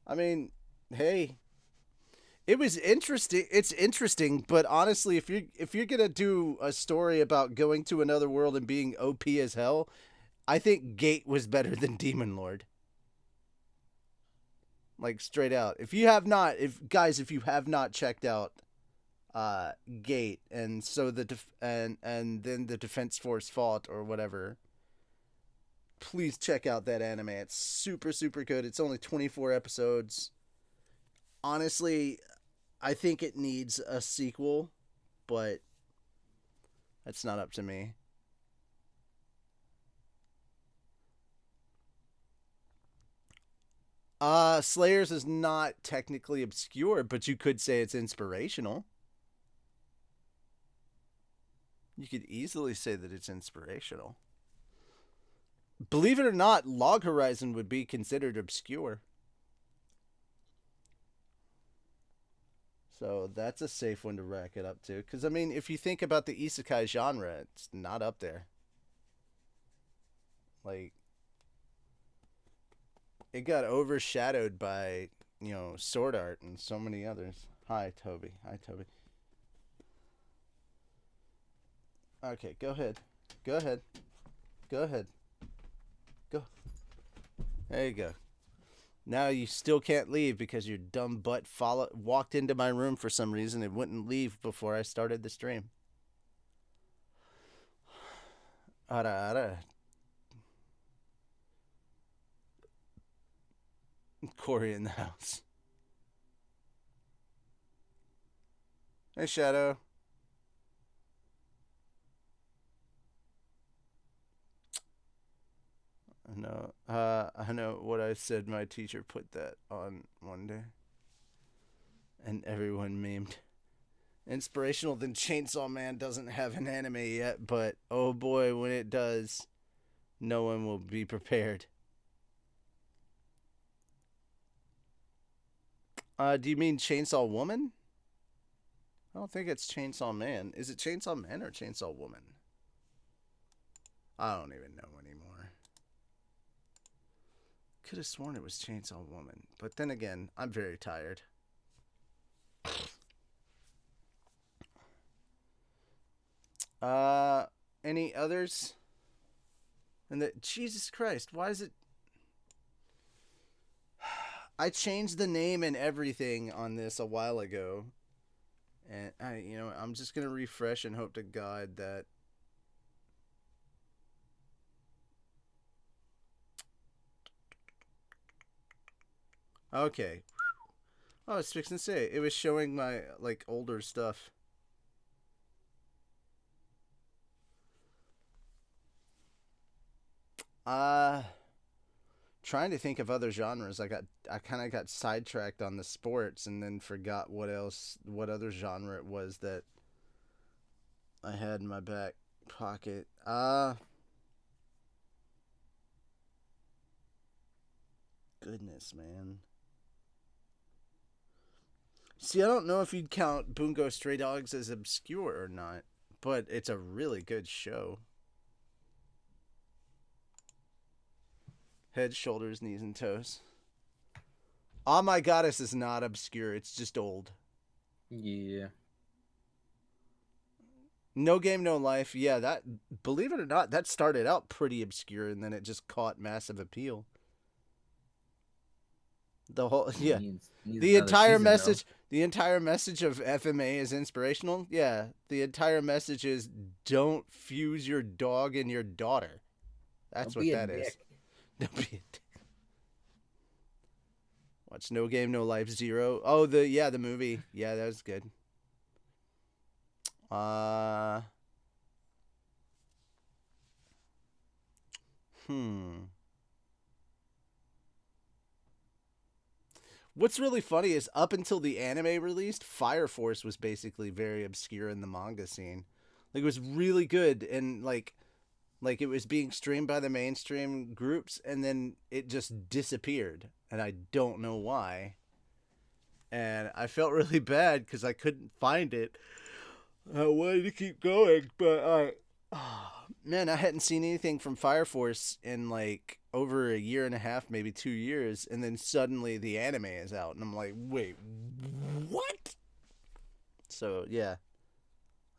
I mean, hey, it was interesting. It's interesting, but honestly, if you're gonna do a story about going to another world and being OP as hell, I think Gate was better than Demon Lord. Like, straight out. If you have not checked out Gate, and so and then the Defense Force fought or whatever, please check out that anime. It's super, super good. It's only 24 episodes. Honestly, I think it needs a sequel, but that's not up to me. Slayers is not technically obscure, but you could say it's inspirational. You could easily say that it's inspirational. Believe it or not, Log Horizon would be considered obscure. So that's a safe one to rack it up to. Because, I mean, if you think about the isekai genre, it's not up there. Like, it got overshadowed by, Sword Art and so many others. Hi, Toby. Okay, go ahead. Go. There you go. Now you still can't leave because your dumb butt walked into my room for some reason and wouldn't leave before I started the stream. Ara. Corey in the house. Hey, Shadow. know. I know what I said. My teacher put that on one day, and everyone memed. Inspirational than Chainsaw Man doesn't have an anime yet, but oh boy, when it does, no one will be prepared. Do you mean Chainsaw Woman? I don't think it's Chainsaw Man. Is it Chainsaw Man or Chainsaw Woman? I don't even know anymore. Could have sworn it was Chainsaw Woman, but then again, I'm very tired. Any others? And that Jesus Christ, why is it? I changed the name and everything on this a while ago, and I'm just gonna refresh and hope to God that. Okay. Oh, I was fixing to say it was showing my older stuff. Trying to think of other genres. I kind of got sidetracked on the sports and then forgot what other genre it was that I had in my back pocket. Goodness, man. See, I don't know if you'd count Bungo Stray Dogs as obscure or not, but it's a really good show. Head, shoulders, knees, and toes. Oh My Goddess is not obscure. It's just old. Yeah. No Game, No Life. Yeah, that, believe it or not, that started out pretty obscure and then it just caught massive appeal. The whole, yeah. The entire message, the entire message of FMA is inspirational. Yeah. The entire message is don't fuse your dog and your daughter. That's what that is. Watch No Game, No Life 0. Oh, the movie. Yeah, that was good. What's really funny is up until the anime released, Fire Force was basically very obscure in the manga scene. Like, it was really good and like it was being streamed by the mainstream groups and then it just disappeared and I don't know why. And I felt really bad because I couldn't find it. I wanted to keep going, but man, I hadn't seen anything from Fire Force in like over a year and a half, maybe 2 years, and then suddenly the anime is out, and I'm like, wait, what? So yeah,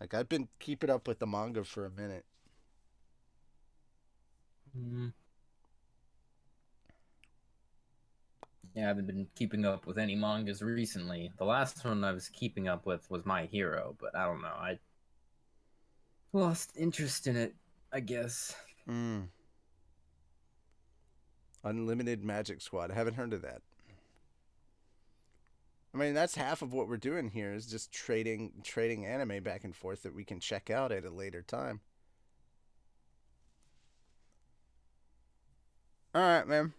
like I've been keeping up with the manga for a minute. Yeah, I haven't been keeping up with any mangas recently. The last one I was keeping up with was My Hero, but I don't know. I lost interest in it, I guess. Unlimited Magic Squad. I haven't heard of that. I mean, that's half of what we're doing here is just trading anime back and forth that we can check out at a later time. All right, man.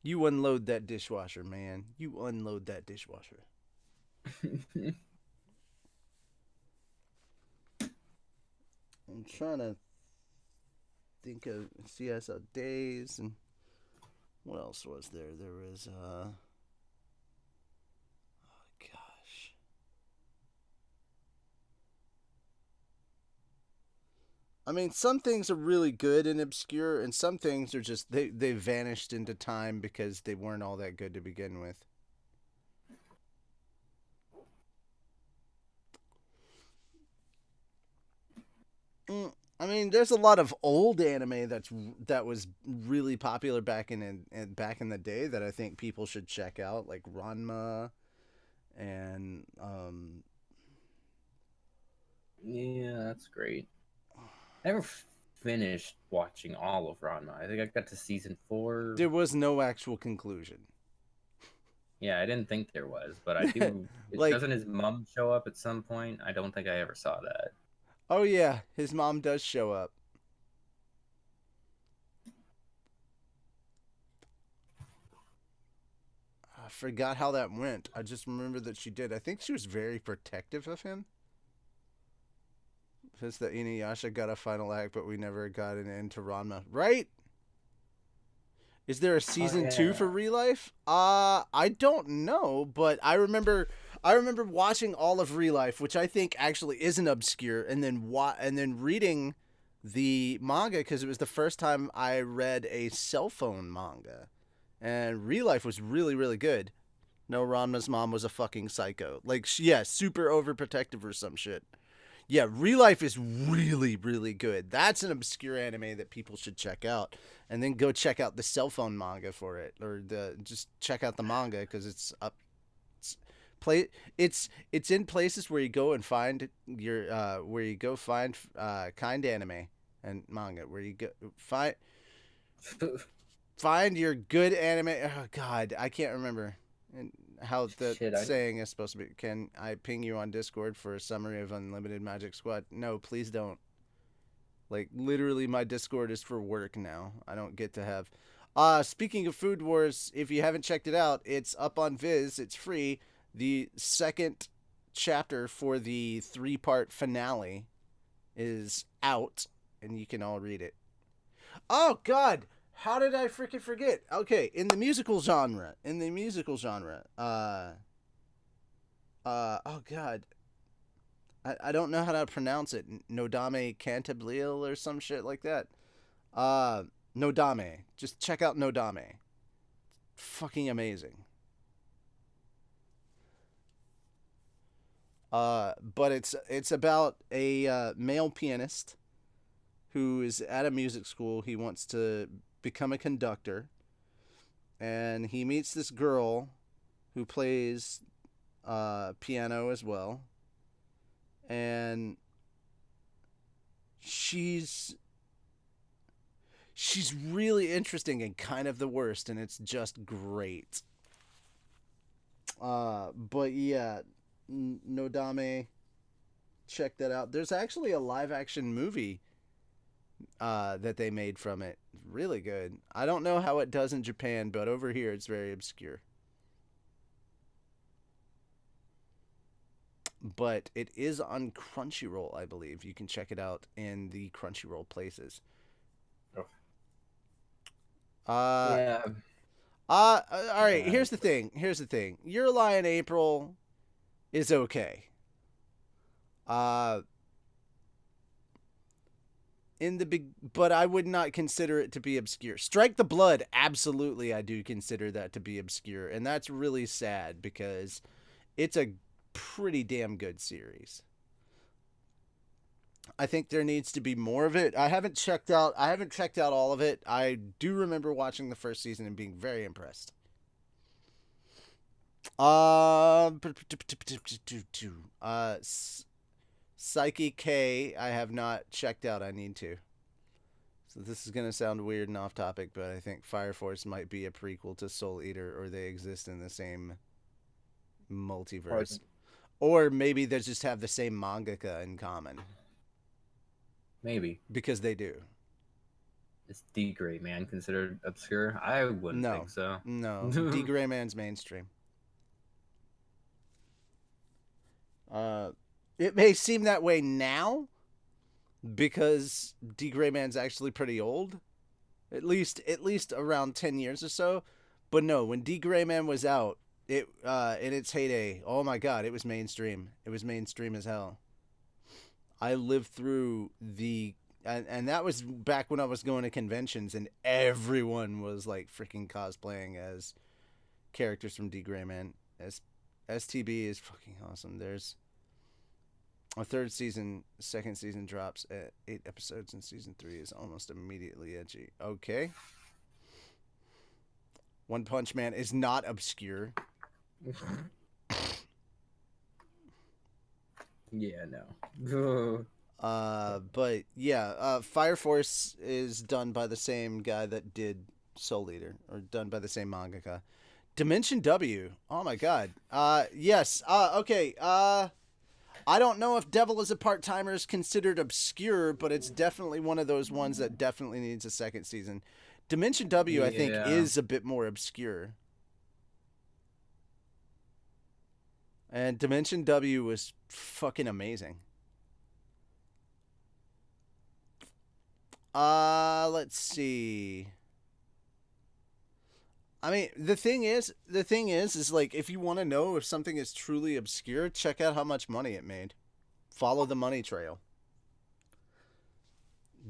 You unload that dishwasher, man. You unload that dishwasher. I'm trying to think of CSO Days and what else was there? There was oh gosh. I mean, some things are really good and obscure, and some things are just they vanished into time because they weren't all that good to begin with. I mean, there's a lot of old anime that was really popular back in the day that I think people should check out, like Ranma, and yeah, that's great. I never finished watching all of Ranma. I think I got to season 4. There was no actual conclusion. Yeah, I didn't think there was, but I do. Doesn't his mom show up at some point? I don't think I ever saw that. Oh yeah, his mom does show up. I forgot how that went. I just remember that she did. I think she was very protective of him. Because the Inuyasha got a final act, but we never got an end to Ranma. Right? Is there a season 2 for Real Life? I don't know, but I remember watching all of Real Life, which I think actually isn't obscure, and then reading the manga because it was the first time I read a cell phone manga, and Real Life was really, really good. No, Ranma's mom was a fucking psycho. Like, super overprotective or some shit. Yeah, Real Life is really, really good. That's an obscure anime that people should check out. And then go check out the cell phone manga for it. Or just check out the manga because it's up. It's in places where you go and find kind anime and manga. Where you go find your good anime. Oh, God, I can't remember. And how the saying is supposed to be. Can I ping you on Discord for a summary of Unlimited Magic Squad? No, please don't. Like, literally, my Discord is for work now. I don't get to have... speaking of Food Wars, if you haven't checked it out, it's up on Viz. It's free. The second chapter for the 3-part finale is out, and you can all read it. Oh, God! How did I freaking forget? Okay, in the musical genre, oh God, I don't know how to pronounce it. Nodame Cantabile or some shit like that. Nodame. Just check out Nodame. Fucking amazing. But it's about a male pianist who is at a music school. He wants to become a conductor, and he meets this girl who plays piano as well, and she's really interesting and kind of the worst, and it's just great. But yeah, Nodame, check that out. There's actually a live action movie that they made from it. Really good. I don't know how it does in Japan, but over here it's very obscure. But it is on Crunchyroll, I believe. You can check it out in the Crunchyroll places. Oh. Yeah. All right, here's the thing. Your Lie in April is okay. But I would not consider it to be obscure. Strike the Blood, absolutely, I do consider that to be obscure, and that's really sad because it's a pretty damn good series. I think there needs to be more of it. I haven't checked out all of it. I do remember watching the first season and being very impressed. Psyche K, I have not checked out. I need to. So this is going to sound weird and off topic, but I think Fire Force might be a prequel to Soul Eater, or they exist in the same multiverse. Or maybe they just have the same mangaka in common. Maybe. Because they do. Is D Gray Man considered obscure? I wouldn't think so. No. D Gray Man's mainstream. It may seem that way now because D Gray Man's actually pretty old. At least around 10 years or so. But no, when D Gray Man was out, it in its heyday, oh my God, it was mainstream. It was mainstream as hell. I lived through and that was back when I was going to conventions and everyone was like freaking cosplaying as characters from D Gray Man. STB is fucking awesome. There's a third season, second season drops at 8 episodes, and season 3 is almost immediately edgy. Okay. One Punch Man is not obscure. Yeah, no. But yeah, Fire Force is done by the same guy that did Soul Eater, or done by the same mangaka. Dimension W. Oh my God. Yes. Okay. I don't know if Devil is a Part-Timer is considered obscure, but it's definitely one of those ones that definitely needs a second season. Dimension W, I think, is a bit more obscure. And Dimension W was fucking amazing. Let's see. I mean, the thing is like, if you want to know if something is truly obscure, check out how much money it made. Follow the money trail.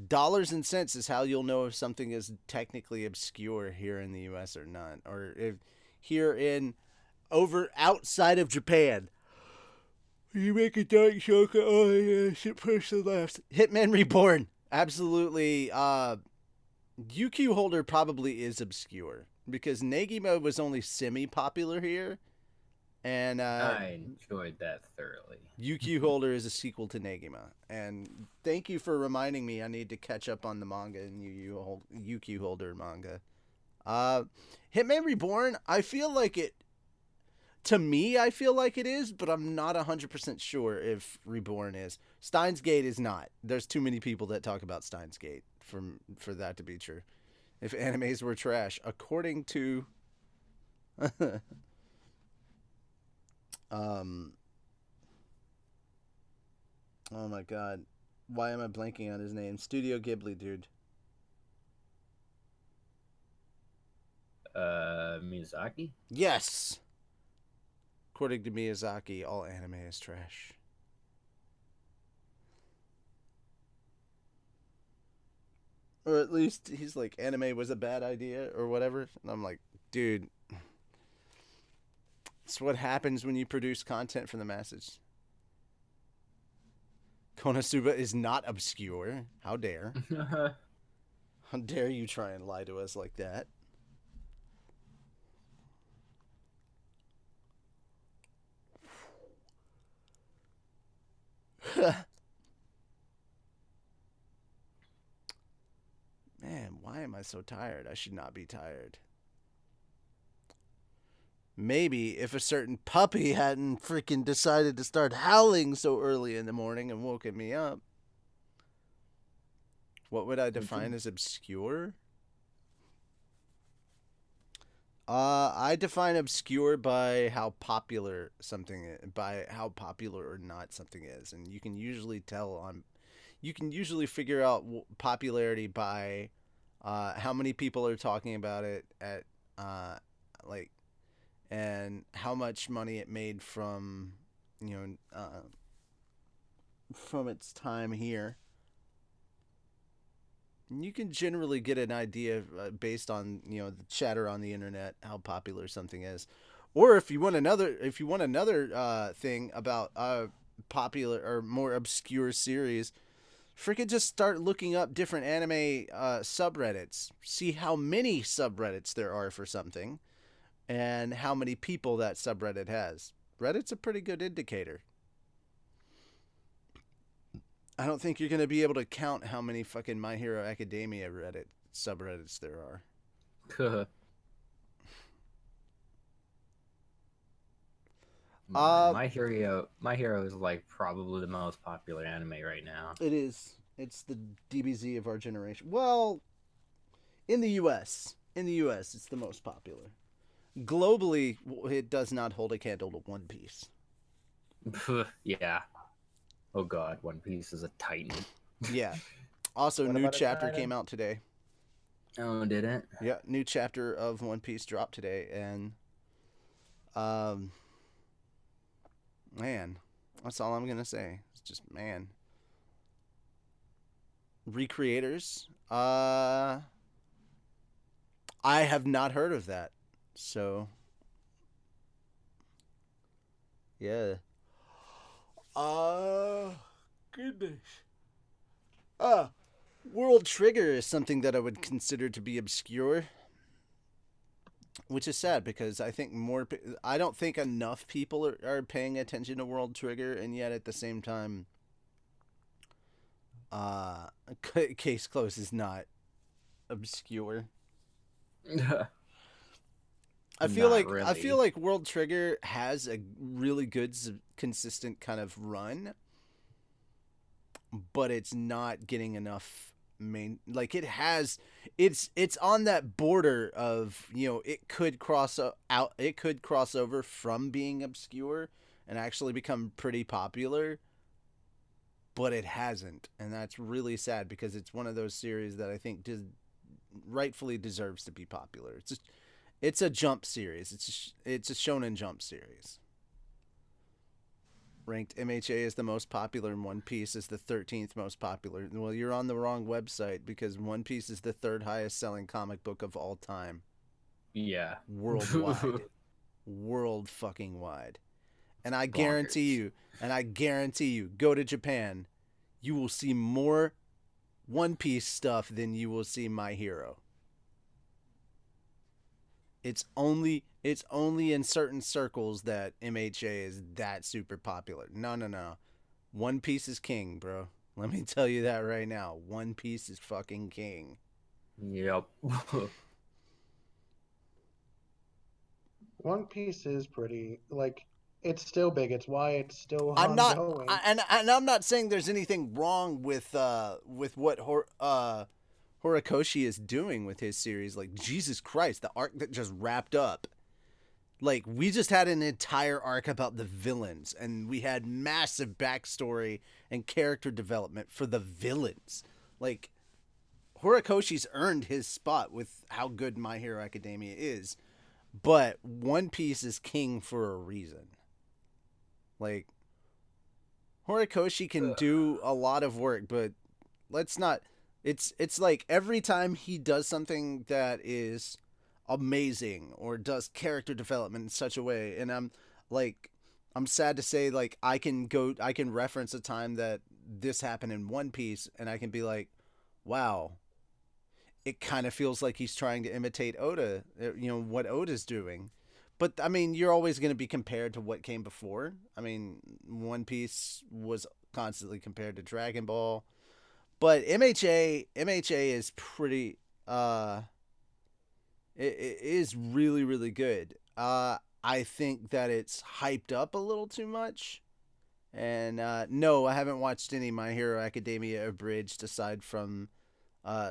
Dollars and cents is how you'll know if something is technically obscure here in the U.S. or not, or if here in outside of Japan. You make a dark chocolate. Oh yeah, shit person left. Hitman Reborn, absolutely. UQ Holder probably is obscure because Negima was only semi-popular here, and I enjoyed that thoroughly. UQ Holder is a sequel to Negima, and thank you for reminding me. I need to catch up on the manga and UQ Holder manga. Hitman Reborn, I feel like it. To me, I feel like it is, but I'm not 100% sure if Reborn is. Steins Gate is not. There's too many people that talk about Steins Gate for that to be true. If animes were trash, according to oh my god. Why am I blanking on his name? Studio Ghibli, dude. Miyazaki? Yes! According to Miyazaki, all anime is trash. Or at least he's like, anime was a bad idea or whatever. And I'm like, dude, it's what happens when you produce content for the masses. Konosuba is not obscure. How dare. How dare you try and lie to us like that? Man, why am I so tired? I should not be tired. Maybe if a certain puppy hadn't freaking decided to start howling so early in the morning and woken me up. What would I define as obscure? I define obscure by how popular something is, by how popular or not something is, and you can usually figure out popularity by how many people are talking about it at and how much money it made from from its time here. You can generally get an idea based on the chatter on the internet how popular something is, or if you want another thing about popular or more obscure series, freaking just start looking up different anime subreddits. See how many subreddits there are for something, and how many people that subreddit has. Reddit's a pretty good indicator. I don't think you're going to be able to count how many fucking My Hero Academia subreddits there are. My Hero is like probably the most popular anime right now. It is. It's the DBZ of our generation. Well, in the US, it's the most popular. Globally, it does not hold a candle to One Piece. Yeah. Oh god, One Piece is a titan. Yeah. Also, new chapter came out today. Oh, did it? Yeah, new chapter of One Piece dropped today, and man, that's all I'm gonna say. It's just man. Recreators. I have not heard of that. So yeah. Goodness. World Trigger is something that I would consider to be obscure, which is sad because I don't think enough people are paying attention to World Trigger, and yet at the same time, Case Close is not obscure. I feel like World Trigger has a really good, consistent kind of run, but it's not getting enough it's on that border of it could cross over from being obscure, and actually become pretty popular, but it hasn't, and that's really sad because it's one of those series that I think rightfully deserves to be popular. It's a Jump series. It's a Shonen Jump series. Ranked MHA is the most popular, and One Piece is the 13th most popular. Well, you're on the wrong website because One Piece is the 3rd highest selling comic book of all time. Yeah. Worldwide. World fucking wide. And I guarantee you, go to Japan, you will see more One Piece stuff than you will see My Hero. It's only in certain circles that MHA is that super popular. No. One Piece is king, bro. Let me tell you that right now. One Piece is fucking king. Yep. One Piece is pretty, like, it's still big. It's why it's still I'm ongoing. I'm not saying there's anything wrong with what Horikoshi is doing with his series. Like, Jesus Christ, the arc that just wrapped up. Like, we just had an entire arc about the villains, and we had massive backstory and character development for the villains. Like, Horikoshi's earned his spot with how good My Hero Academia is, but One Piece is king for a reason. Like, Horikoshi can do a lot of work, but let's not... It's like every time he does something that is amazing or does character development in such a way, and I'm sad to say, like, I can reference a time that this happened in One Piece, and I can be like, wow, it kind of feels like he's trying to imitate Oda, what Oda's doing. But, I mean, you're always going to be compared to what came before. I mean, One Piece was constantly compared to Dragon Ball. But MHA is pretty, it is really, really good. I think that it's hyped up a little too much. And, no, I haven't watched any My Hero Academia abridged aside from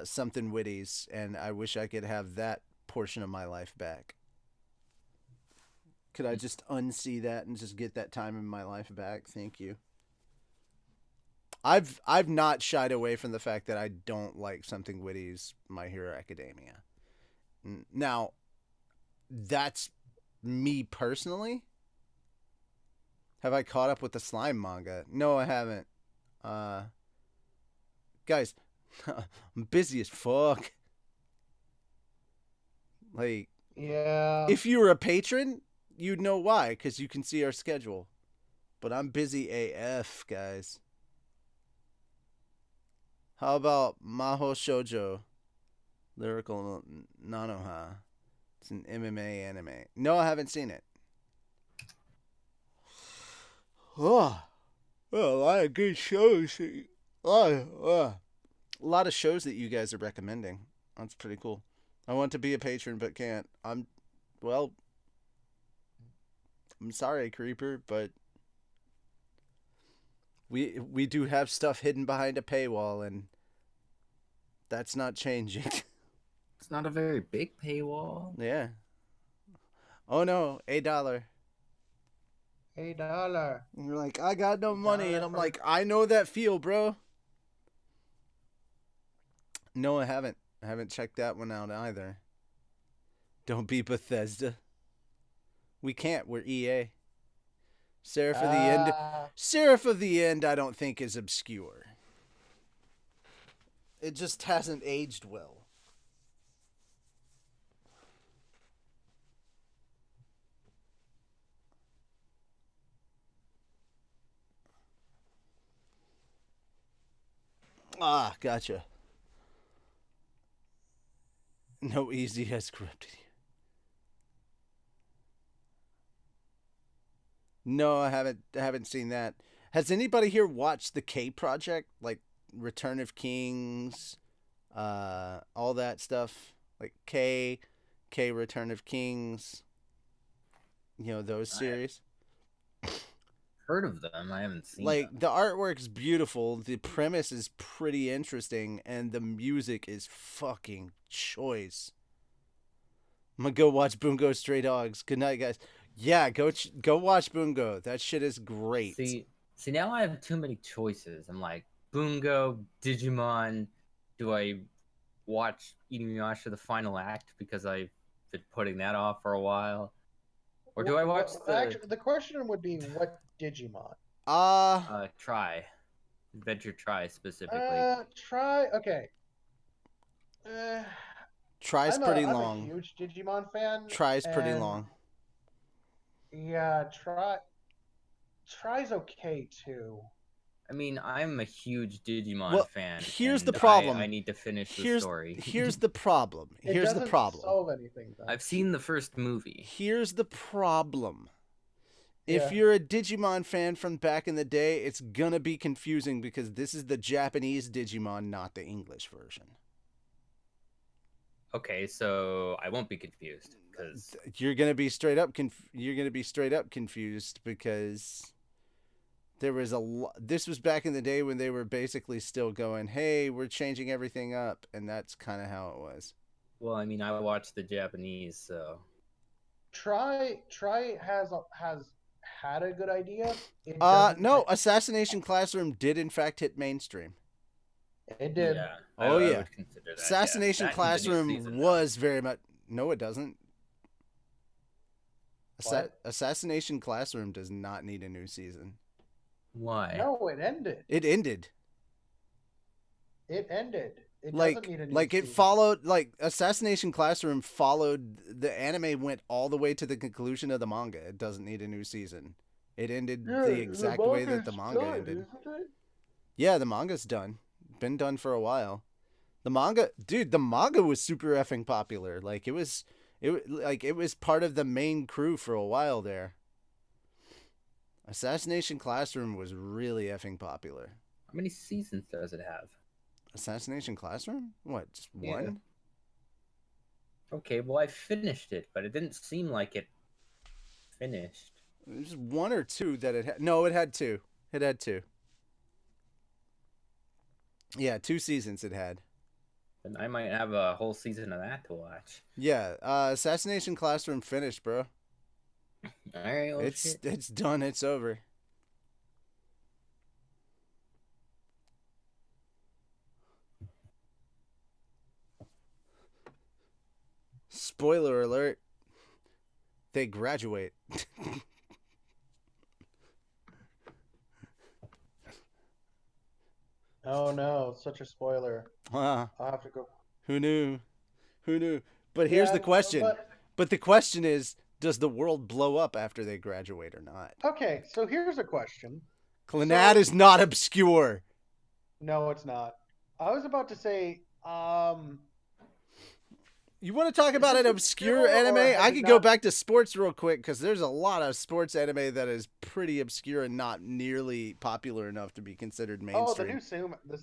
Something Witties. And I wish I could have that portion of my life back. Could I just unsee that and just get that time in my life back? Thank you. I've not shied away from the fact that I don't like Something Witty's My Hero Academia. Now, that's me personally. Have I caught up with the slime manga? No, I haven't. Guys, I'm busy as fuck. Like, yeah. If you were a patron, you'd know why, because you can see our schedule. But I'm busy AF, guys. How about Maho Shoujo Lyrical Nanoha? It's an MMA anime. No, I haven't seen it. Oh, a lot of good shows. A lot of shows that you guys are recommending. That's pretty cool. I want to be a patron, but can't. I'm sorry, Creeper, but we do have stuff hidden behind a paywall, and that's not changing. It's not a very big paywall. Yeah. Oh no, $8. $8. And you're like, I got no money, and I'm like, I know that feel, bro. No, I haven't. I haven't checked that one out either. Don't be Bethesda. We can't. We're EA. Seraph of the End. Seraph of the End, I don't think is obscure. It just hasn't aged well. Ah, gotcha. No easy has corrupted you. No, I haven't seen that. Has anybody here watched the K Project, like Return of Kings, all that stuff, like K Return of Kings? You know, those series. Heard of them, I haven't seen like them. The artwork's beautiful, the premise is pretty interesting, and the music is fucking choice. I'm gonna go watch Bungo Stray Dogs. Good night, guys. Yeah, go watch Bungo. That shit is great. See, now I have too many choices. I'm like, Bungo, Digimon. Do I watch Inuyasha the final act because I've been putting that off for a while? Or do I watch the question would be what Digimon? Try. Adventure Try specifically. Okay. Try's pretty long. I'm a huge Digimon fan. Try's pretty long. Yeah, Try's okay too. I mean, I'm a huge Digimon fan. Here's the problem. I need to finish the story. Here's the problem. Here's the problem. Solve anything, though. I've seen the first movie. Here's the problem. If you're a Digimon fan from back in the day, it's gonna be confusing because this is the Japanese Digimon, not the English version. Okay, so I won't be confused because you're gonna be straight up confused because there was this was back in the day when they were basically still going, hey, we're changing everything up, and that's kind of how it was. Well, I mean, I watched the Japanese, so Try has had a good idea. No, Assassination Classroom did in fact hit mainstream. It did. Yeah. I would consider that. Assassination Classroom was very much. No, it doesn't. Assassination Classroom does not need a new season. Why? No, it ended. It ended. It ended. It doesn't need a new season. It followed. Assassination Classroom followed. The anime went all the way to the conclusion of the manga. It doesn't need a new season. It ended the exact way that the manga ended. Yeah, the manga's done. Been done for a while. The manga was super effing popular. It was part of the main crew for a while there. Assassination Classroom was really effing popular. How many seasons does it have? Assassination Classroom? What, just one? Okay, well I finished it, but it didn't seem like it finished. It was one or two that it had. No, it had two. It had two. Yeah, 2 seasons it had. And I might have a whole season of that to watch. Yeah, Assassination Classroom finished, bro. All right, well, it's done. It's over. Spoiler alert. They graduate. Oh no, such a spoiler. I'll have to go. Who knew? But here's the question. But the question is, does the world blow up after they graduate or not? Okay, so here's a question. Clannad is not obscure. No, it's not. I was about to say, you want to talk about an obscure anime? I could go back to sports real quick because there's a lot of sports anime that is pretty obscure and not nearly popular enough to be considered mainstream. Oh, the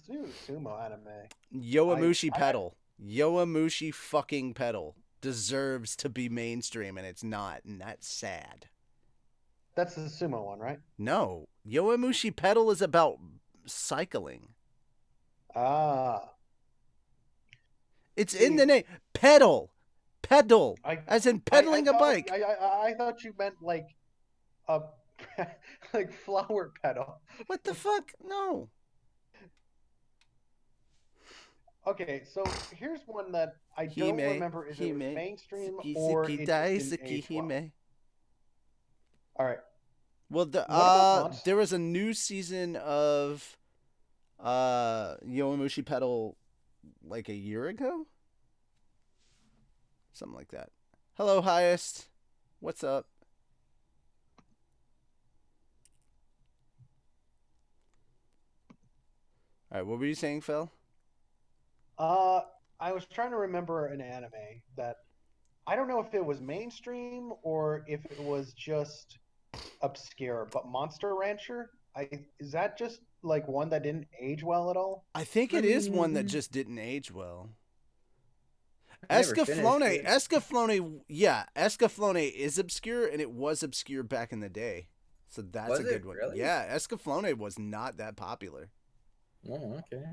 new sumo anime. Yowamushi Pedal. Yowamushi fucking Pedal deserves to be mainstream and it's not, and that's sad. That's the sumo one, right? No. Yowamushi Pedal is about cycling. It's in the name. Pedal. As in pedaling a bike. I thought you meant like a like flower pedal. What the fuck? No. Okay, so here's one that I don't remember. Is it mainstream or it's in All right. Well, there was a new season of Yowamushi Pedal like a year ago? Something like that. Hello, Highest. What's up? All right, what were you saying, Phil? I was trying to remember an anime that I don't know if it was mainstream or if it was just obscure, but Monster Rancher, is that just like one that didn't age well at all? I think it is one that just didn't age well. Escaflowne is obscure, and it was obscure back in the day. So that's a good one. Really? Yeah, Escaflowne was not that popular. Oh, okay.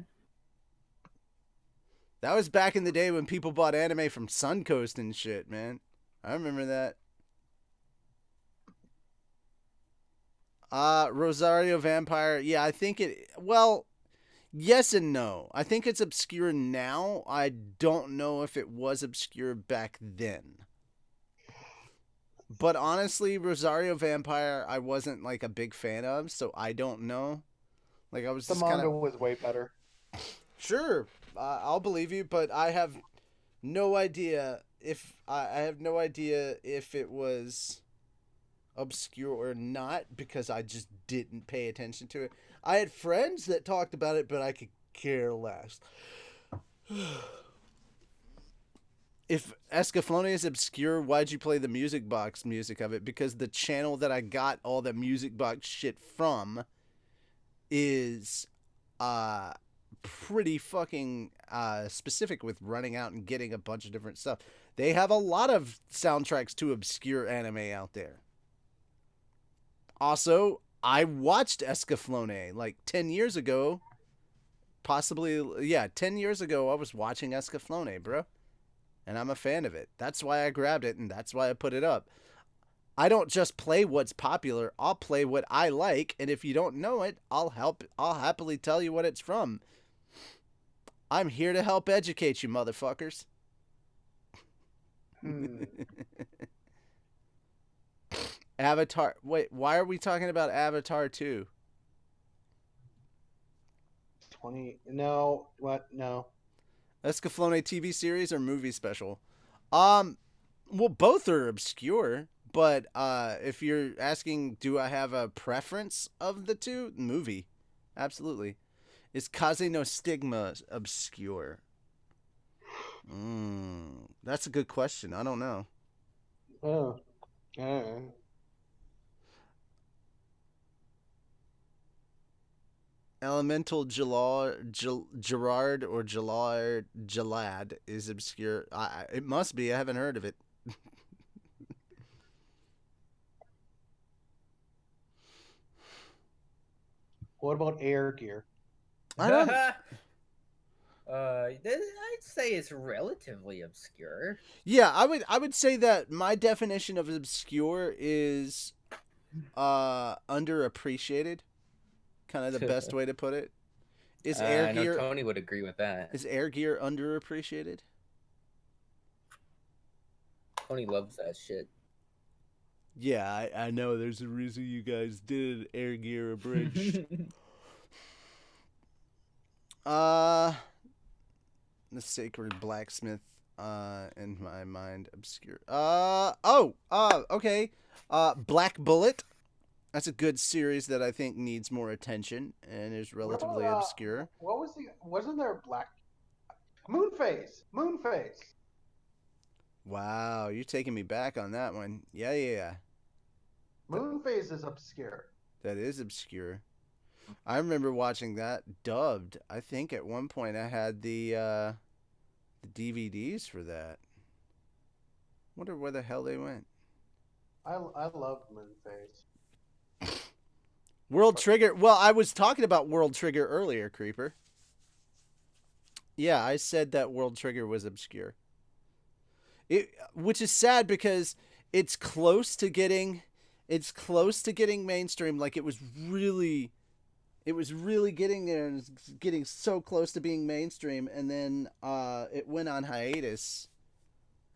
That was back in the day when people bought anime from Suncoast and shit, man. I remember that. Rosario Vampire. Yeah, I think it. Well, yes and no. I think it's obscure now. I don't know if it was obscure back then. But honestly, Rosario Vampire, I wasn't like a big fan of, so I don't know. Like I was The just manga was way better. Sure, I'll believe you, but I have no idea if I have no idea if it was obscure or not because I just didn't pay attention to it. I had friends that talked about it, but I could care less. If Escaflowne is obscure, why'd you play the music box music of it? Because the channel that I got all the music box shit from is pretty fucking specific with running out and getting a bunch of different stuff. They have a lot of soundtracks to obscure anime out there. Also, I watched Escaflowne like 10 years ago. Possibly, yeah, 10 years ago I was watching Escaflowne, bro. And I'm a fan of it. That's why I grabbed it and that's why I put it up. I don't just play what's popular. I'll play what I like, and if you don't know it, I'll happily tell you what it's from. I'm here to help educate you, motherfuckers. Avatar. Wait, why are we talking about Avatar 2? No, what? No. Escaflowne TV series or movie special? Well, both are obscure, but if you're asking, do I have a preference of the two? Movie. Absolutely. Is Kaze no Stigma obscure? That's a good question. I don't know. Oh. Elemental Gerard or Jalad is obscure. It must be. I haven't heard of it. What about Air Gear? I don't. I'd say it's relatively obscure. Yeah, I would say that my definition of obscure is underappreciated. Kind of the best way to put it. Is Air Gear? I know Tony would agree with that. Is Air Gear underappreciated? Tony loves that shit. Yeah, I know. There's a reason you guys did Air Gear abridged. The Sacred Blacksmith, in my mind, obscure. Okay. Black Bullet. That's a good series that I think needs more attention and is relatively obscure. What was wasn't there a Black Moonface? Wow, you're taking me back on that one. Yeah. Moonface is obscure. That is obscure. I remember watching that dubbed. I think at one point I had the DVDs for that. Wonder where the hell they went. I love Moonface. World Trigger. Well, I was talking about World Trigger earlier, Creeper. Yeah, I said that World Trigger was obscure. Which is sad because it's close to getting mainstream. Like it was really getting there and getting so close to being mainstream, and then it went on hiatus.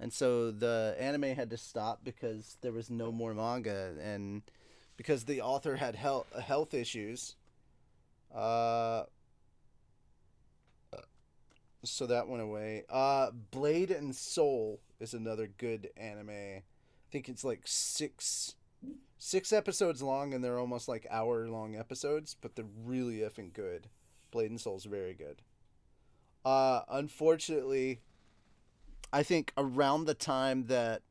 And so the anime had to stop because there was no more manga and because the author had health issues. So that went away. Blade and Soul is another good anime. I think it's like six episodes long, and they're almost like hour-long episodes, but they're really effing good. Blade and Soul's very good. Unfortunately, I think around the time that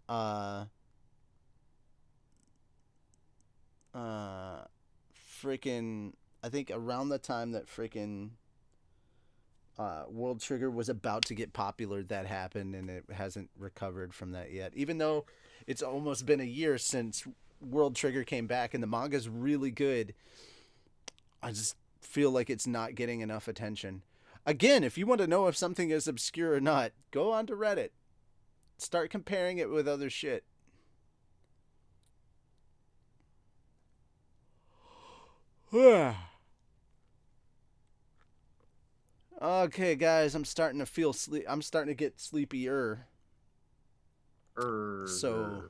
World Trigger was about to get popular, that happened, and it hasn't recovered from that yet. Even though it's almost been a year since World Trigger came back, and the manga's really good, I just feel like it's not getting enough attention. Again, if you want to know if something is obscure or not, go onto Reddit. Start comparing it with other shit. Okay, guys, I'm starting to feel sleep. I'm starting to get sleepier. So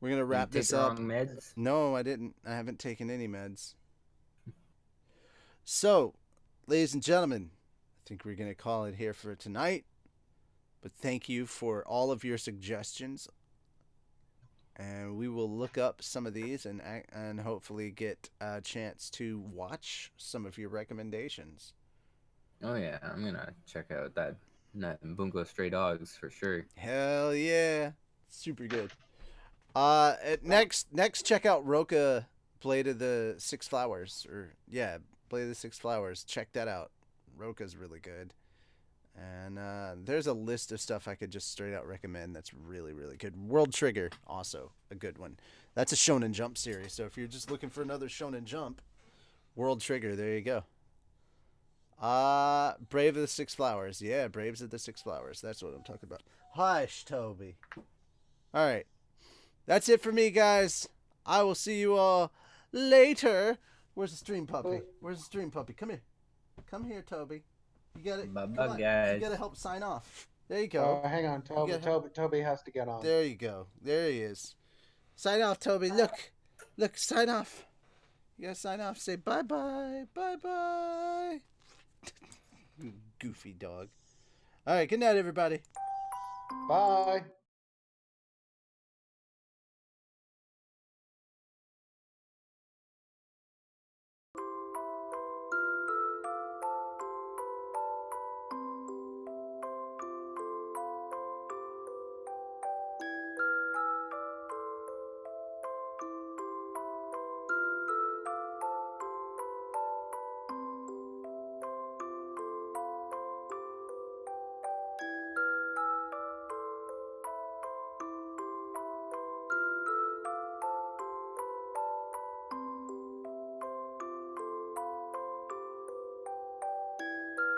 we're gonna wrap this up. Wrong meds? No, I didn't. I haven't taken any meds. So, ladies and gentlemen, I think we're gonna call it here for tonight. But thank you for all of your suggestions, and we will look up some of these and hopefully get a chance to watch some of your recommendations. Oh yeah, I'm gonna check out that Bungo Stray Dogs for sure. Hell yeah, super good. Next check out Roca Blade of the Six Flowers, Blade of the Six Flowers. Check that out. Roca's really good. And there's a list of stuff I could just straight out recommend that's really, really good. World Trigger, also a good one. That's a Shonen Jump series. So if you're just looking for another Shonen Jump, World Trigger, there you go. Brave of the Six Flowers. Yeah, Braves of the Six Flowers. That's what I'm talking about. Hush, Toby. All right. That's it for me, guys. I will see you all later. Where's the stream puppy? Where's the stream puppy? Come here. Come here, Toby. You gotta, Bye-bye, guys. You gotta help sign off. There you go. Hang on, Toby has to get on. There you go. There he is. Sign off, Toby. Look, sign off. You gotta sign off. Say bye-bye. Bye-bye. Goofy dog. All right, good night, everybody. Bye.